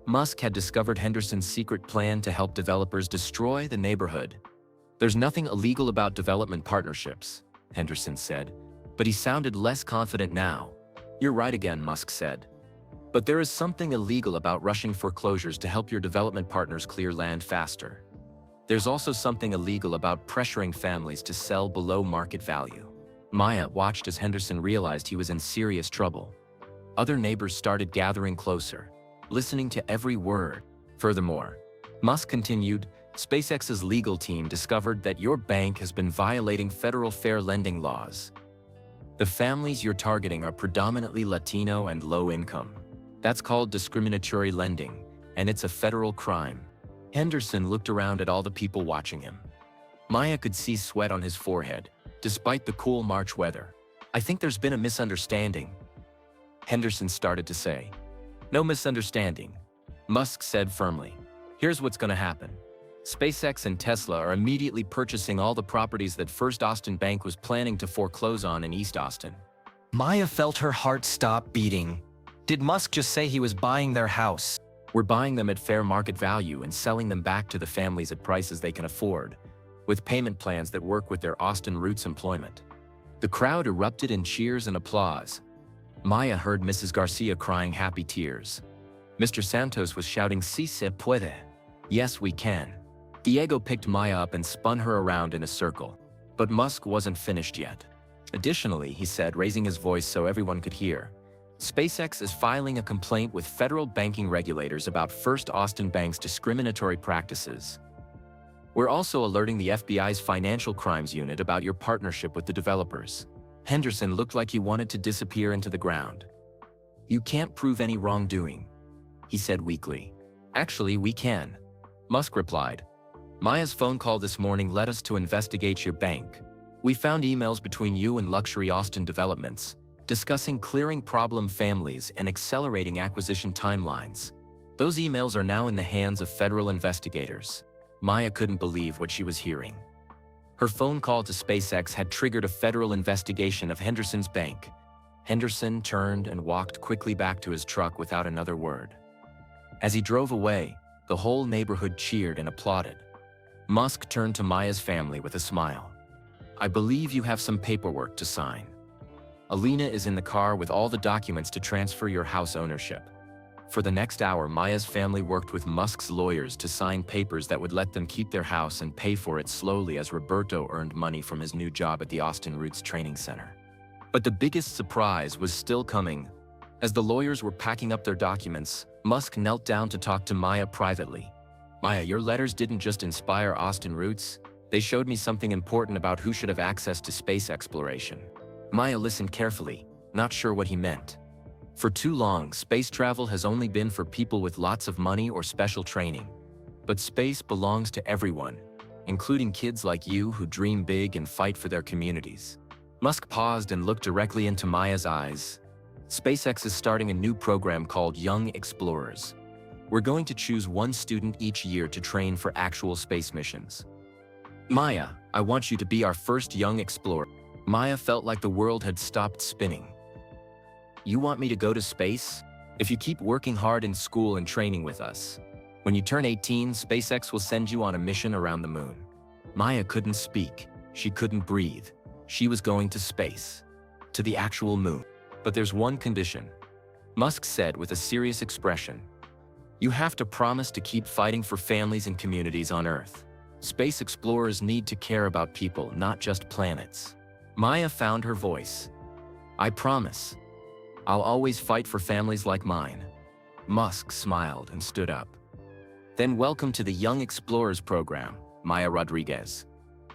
Musk had discovered Henderson's secret plan to help developers destroy the neighborhood. There's nothing illegal about development partnerships, Henderson said, but he sounded less confident now. You're right again, Musk said. But there is something illegal about rushing foreclosures to help your development partners clear land faster. There's also something illegal about pressuring families to sell below market value. Maya watched as Henderson realized he was in serious trouble. Other neighbors started gathering closer, listening to every word. Furthermore, Musk continued, SpaceX's legal team discovered that your bank has been violating federal fair lending laws. The families you're targeting are predominantly Latino and low income. That's called discriminatory lending, and it's a federal crime. Henderson looked around at all the people watching him. Maya could see sweat on his forehead, despite the cool March weather. I think there's been a misunderstanding, Henderson started to say. No misunderstanding, Musk said firmly. Here's what's going to happen. SpaceX and Tesla are immediately purchasing all the properties that First Austin Bank was planning to foreclose on in East Austin. Maya felt her heart stop beating. Did Musk just say he was buying their house? We're buying them at fair market value and selling them back to the families at prices they can afford, with payment plans that work with their Austin roots employment. The crowd erupted in cheers and applause. Maya heard Mrs. Garcia crying happy tears. Mr. Santos was shouting, "Si se puede." Yes, we can. Diego picked Maya up and spun her around in a circle. But Musk wasn't finished yet. Additionally, he said, raising his voice so everyone could hear, SpaceX is filing a complaint with federal banking regulators about First Austin Bank's discriminatory practices. We're also alerting the FBI's Financial Crimes Unit about your partnership with the developers. Henderson looked like he wanted to disappear into the ground. You can't prove any wrongdoing, he said weakly. Actually, we can, Musk replied. Maya's phone call this morning led us to investigate your bank. We found emails between you and Luxury Austin Developments, discussing clearing problem families and accelerating acquisition timelines. Those emails are now in the hands of federal investigators. Maya couldn't believe what she was hearing. Her phone call to SpaceX had triggered a federal investigation of Henderson's bank. Henderson turned and walked quickly back to his truck without another word. As he drove away, the whole neighborhood cheered and applauded. Musk turned to Maya's family with a smile. I believe you have some paperwork to sign. Alina is in the car with all the documents to transfer your house ownership. For the next hour, Maya's family worked with Musk's lawyers to sign papers that would let them keep their house and pay for it slowly as Roberto earned money from his new job at the Austin Roots Training Center. But the biggest surprise was still coming. As the lawyers were packing up their documents, Musk knelt down to talk to Maya privately. Maya, your letters didn't just inspire Austin Roots, they showed me something important about who should have access to space exploration. Maya listened carefully, not sure what he meant. For too long, space travel has only been for people with lots of money or special training. But space belongs to everyone, including kids like you who dream big and fight for their communities. Musk paused and looked directly into Maya's eyes. SpaceX is starting a new program called Young Explorers. We're going to choose one student each year to train for actual space missions. Maya, I want you to be our first young explorer. Maya felt like the world had stopped spinning. You want me to go to space? If you keep working hard in school and training with us. When you turn 18, SpaceX will send you on a mission around the moon. Maya couldn't speak. She couldn't breathe. She was going to space. To the actual moon. But there's one condition, Musk said with a serious expression. You have to promise to keep fighting for families and communities on Earth. Space explorers need to care about people, not just planets. Maya found her voice. I promise. I'll always fight for families like mine. Musk smiled and stood up. Then welcome to the Young Explorers program, Maya Rodriguez.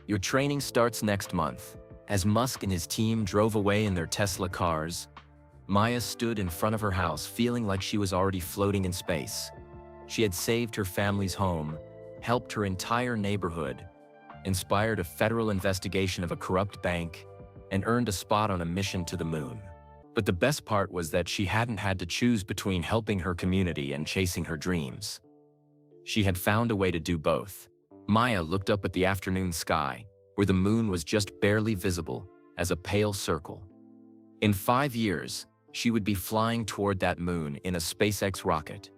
Your training starts next month. As Musk and his team drove away in their Tesla cars, Maya stood in front of her house feeling like she was already floating in space. She had saved her family's home, helped her entire neighborhood, inspired a federal investigation of a corrupt bank, and earned a spot on a mission to the moon. But the best part was that she hadn't had to choose between helping her community and chasing her dreams. She had found a way to do both. Maya looked up at the afternoon sky, where the moon was just barely visible as a pale circle. In 5 years, she would be flying toward that moon in a SpaceX rocket.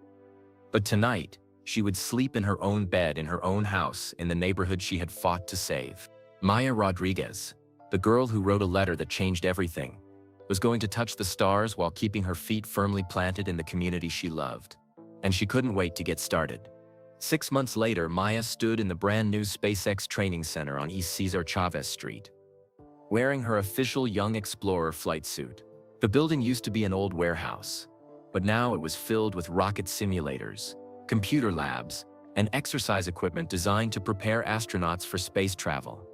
But tonight, she would sleep in her own bed in her own house in the neighborhood she had fought to save. Maya Rodriguez, the girl who wrote a letter that changed everything, was going to touch the stars while keeping her feet firmly planted in the community she loved. And she couldn't wait to get started. 6 months later, Maya stood in the brand new SpaceX training center on East Cesar Chavez Street, wearing her official Young Explorer flight suit. The building used to be an old warehouse, but now it was filled with rocket simulators, computer labs, and exercise equipment designed to prepare astronauts for space travel.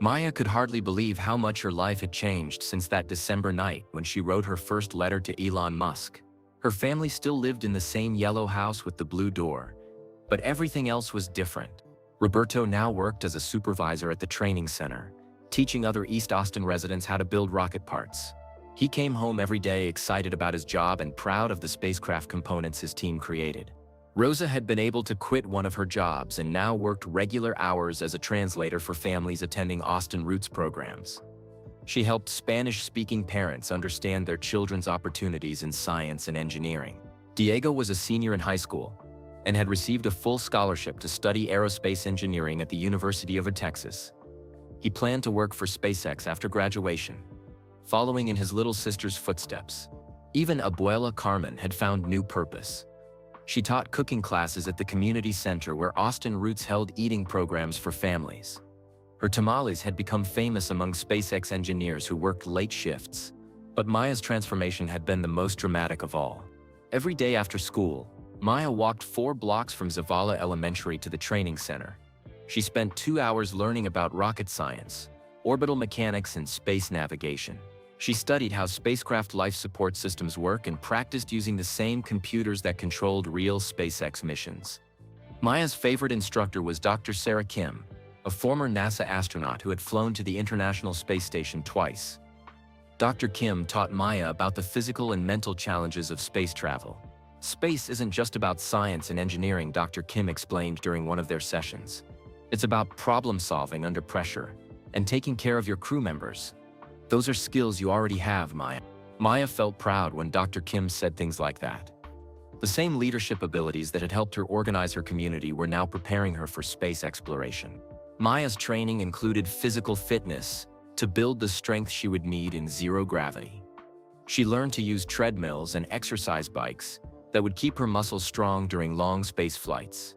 Maya could hardly believe how much her life had changed since that December night when she wrote her first letter to Elon Musk. Her family still lived in the same yellow house with the blue door, but everything else was different. Roberto now worked as a supervisor at the training center, teaching other East Austin residents how to build rocket parts. He came home every day excited about his job and proud of the spacecraft components his team created. Rosa had been able to quit one of her jobs and now worked regular hours as a translator for families attending Austin Roots programs. She helped Spanish-speaking parents understand their children's opportunities in science and engineering. Diego was a senior in high school and had received a full scholarship to study aerospace engineering at the University of Texas. He planned to work for SpaceX after graduation, following in his little sister's footsteps. Even Abuela Carmen had found new purpose. She taught cooking classes at the community center where Austin Roots held eating programs for families. Her tamales had become famous among SpaceX engineers who worked late shifts. But Maya's transformation had been the most dramatic of all. Every day after school, Maya walked 4 blocks from Zavala Elementary to the training center. She spent 2 hours learning about rocket science, orbital mechanics, and space navigation. She studied how spacecraft life support systems work and practiced using the same computers that controlled real SpaceX missions. Maya's favorite instructor was Dr. Sarah Kim, a former NASA astronaut who had flown to the International Space Station twice. Dr. Kim taught Maya about the physical and mental challenges of space travel. Space isn't just about science and engineering, Dr. Kim explained during one of their sessions. It's about problem solving under pressure and taking care of your crew members. Those are skills you already have, Maya. Maya felt proud when Dr. Kim said things like that. The same leadership abilities that had helped her organize her community were now preparing her for space exploration. Maya's training included physical fitness to build the strength she would need in zero gravity. She learned to use treadmills and exercise bikes that would keep her muscles strong during long space flights.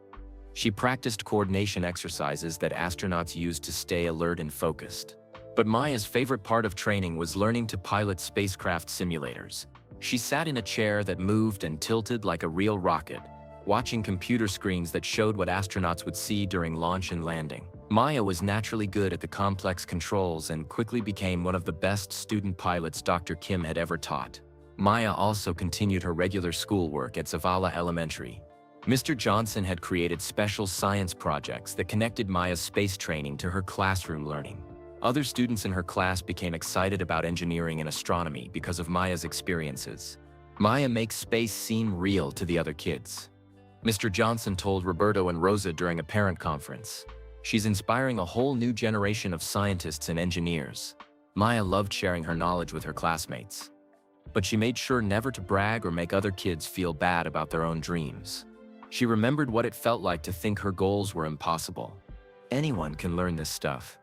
She practiced coordination exercises that astronauts used to stay alert and focused. But Maya's favorite part of training was learning to pilot spacecraft simulators. She sat in a chair that moved and tilted like a real rocket, watching computer screens that showed what astronauts would see during launch and landing. Maya was naturally good at the complex controls and quickly became one of the best student pilots Dr. Kim had ever taught. Maya also continued her regular schoolwork at Zavala Elementary. Mr. Johnson had created special science projects that connected Maya's space training to her classroom learning. Other students in her class became excited about engineering and astronomy because of Maya's experiences. Maya makes space seem real to the other kids. Mr. Johnson told Roberto and Rosa during a parent conference. She's inspiring a whole new generation of scientists and engineers. Maya loved sharing her knowledge with her classmates, but she made sure never to brag or make other kids feel bad about their own dreams. She remembered what it felt like to think her goals were impossible. Anyone can learn this stuff,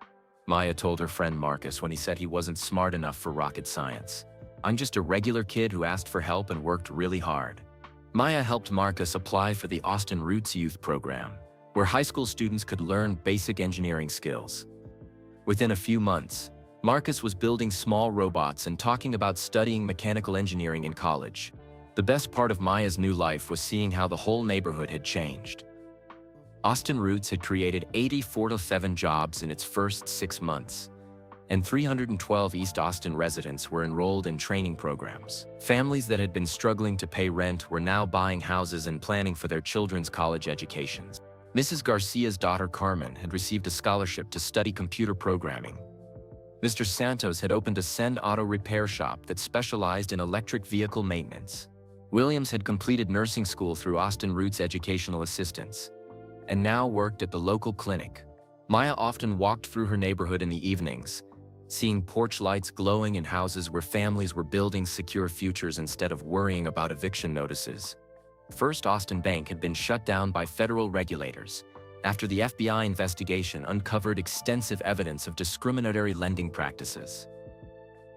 Maya told her friend Marcus when he said he wasn't smart enough for rocket science. I'm just a regular kid who asked for help and worked really hard. Maya helped Marcus apply for the Austin Roots Youth Program, where high school students could learn basic engineering skills. Within a few months, Marcus was building small robots and talking about studying mechanical engineering in college. The best part of Maya's new life was seeing how the whole neighborhood had changed. Austin Roots had created 84 jobs in its first 6 months, and 312 East Austin residents were enrolled in training programs. Families that had been struggling to pay rent were now buying houses and planning for their children's college educations. Mrs. Garcia's daughter Carmen had received a scholarship to study computer programming. Mr. Santos had opened a Send Auto repair shop that specialized in electric vehicle maintenance. Williams had completed nursing school through Austin Roots Educational Assistance, and now worked at the local clinic. Maya often walked through her neighborhood in the evenings, seeing porch lights glowing in houses where families were building secure futures instead of worrying about eviction notices. First Austin Bank had been shut down by federal regulators after the FBI investigation uncovered extensive evidence of discriminatory lending practices.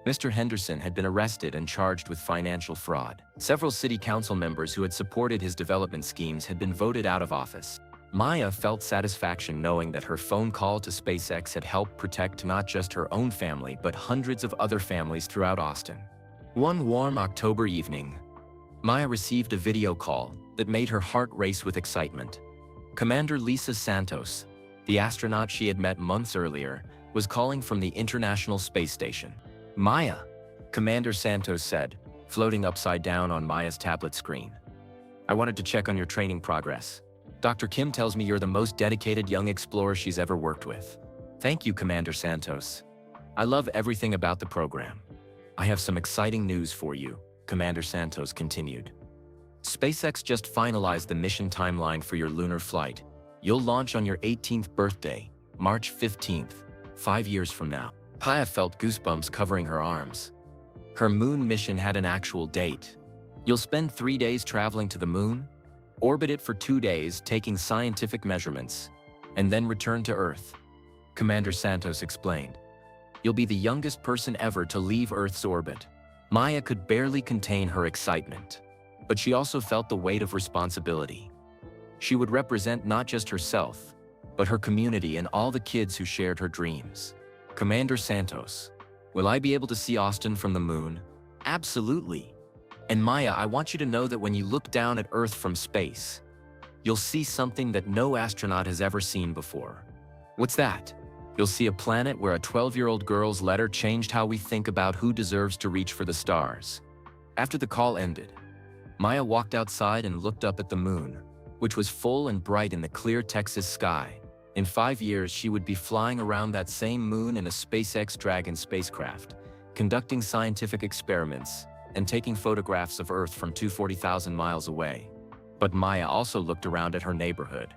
Mr. Henderson had been arrested and charged with financial fraud. Several city council members who had supported his development schemes had been voted out of office. Maya felt satisfaction knowing that her phone call to SpaceX had helped protect not just her own family but hundreds of other families throughout Austin. One warm October evening, Maya received a video call that made her heart race with excitement. Commander Lisa Santos, the astronaut she had met months earlier, was calling from the International Space Station. "Maya," Commander Santos said, floating upside down on Maya's tablet screen. "I wanted to check on your training progress. Dr. Kim tells me you're the most dedicated young explorer she's ever worked with." "Thank you, Commander Santos. I love everything about the program. I have some exciting news for you," Commander Santos continued. "SpaceX just finalized the mission timeline for your lunar flight. You'll launch on your 18th birthday, March 15th, 5 years from now." Maya felt goosebumps covering her arms. Her moon mission had an actual date. "You'll spend 3 days traveling to the moon, orbit it for 2 days taking scientific measurements, and then return to Earth," Commander Santos explained. "You'll be the youngest person ever to leave Earth's orbit." Maya could barely contain her excitement, but she also felt the weight of responsibility. She would represent not just herself, but her community and all the kids who shared her dreams. "Commander Santos, will I be able to see Austin from the moon?" "Absolutely. And Maya, I want you to know that when you look down at Earth from space, you'll see something that no astronaut has ever seen before." "What's that?" "You'll see a planet where a 12-year-old girl's letter changed how we think about who deserves to reach for the stars." After the call ended, Maya walked outside and looked up at the moon, which was full and bright in the clear Texas sky. In 5 years, she would be flying around that same moon in a SpaceX Dragon spacecraft, conducting scientific experiments and taking photographs of Earth from 240,000 miles away. But Maya also looked around at her neighborhood,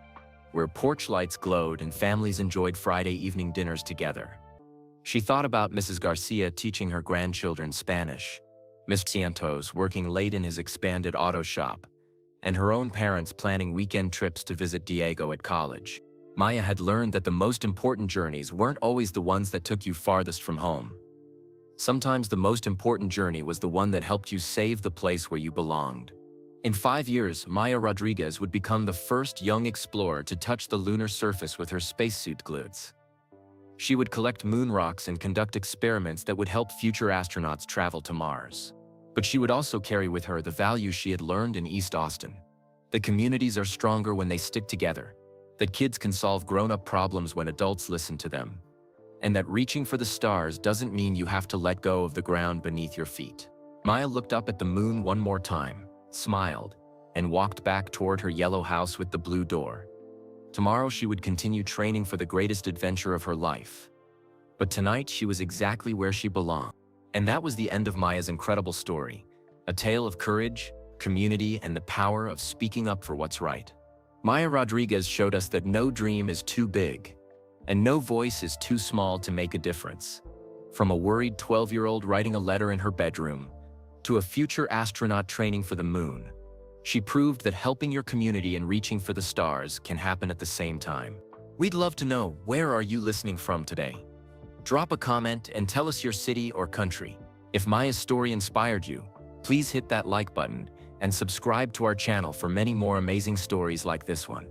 where porch lights glowed and families enjoyed Friday evening dinners together. She thought about Mrs. Garcia teaching her grandchildren Spanish, Mr. Santos working late in his expanded auto shop, and her own parents planning weekend trips to visit Diego at college. Maya had learned that the most important journeys weren't always the ones that took you farthest from home. Sometimes the most important journey was the one that helped you save the place where you belonged. In 5 years, Maya Rodriguez would become the first young explorer to touch the lunar surface with her spacesuit glutes. She would collect moon rocks and conduct experiments that would help future astronauts travel to Mars. But she would also carry with her the values she had learned in East Austin. That communities are stronger when they stick together, that kids can solve grown-up problems when adults listen to them, and that reaching for the stars doesn't mean you have to let go of the ground beneath your feet. Maya looked up at the moon one more time, smiled, and walked back toward her yellow house with the blue door. Tomorrow she would continue training for the greatest adventure of her life. But tonight she was exactly where she belonged. And that was the end of Maya's incredible story, a tale of courage, community, and the power of speaking up for what's right. Maya Rodriguez showed us that no dream is too big, and no voice is too small to make a difference. From a worried 12-year-old writing a letter in her bedroom, to a future astronaut training for the moon, she proved that helping your community and reaching for the stars can happen at the same time. We'd love to know, where are you listening from today? Drop a comment and tell us your city or country. If Maya's story inspired you, please hit that like button and subscribe to our channel for many more amazing stories like this one.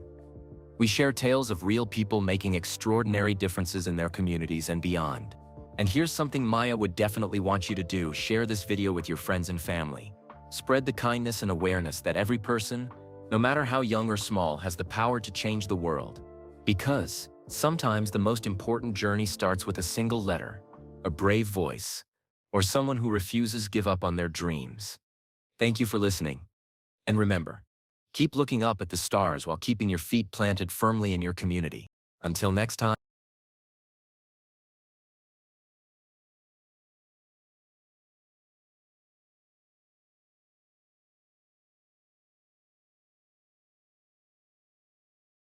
We share tales of real people making extraordinary differences in their communities and beyond. And here's something Maya would definitely want you to do: share this video with your friends and family. Spread the kindness and awareness that every person, no matter how young or small, has the power to change the world. Because sometimes the most important journey starts with a single letter, a brave voice, or someone who refuses to give up on their dreams. Thank you for listening. And remember, keep looking up at the stars while keeping your feet planted firmly in your community. Until next time.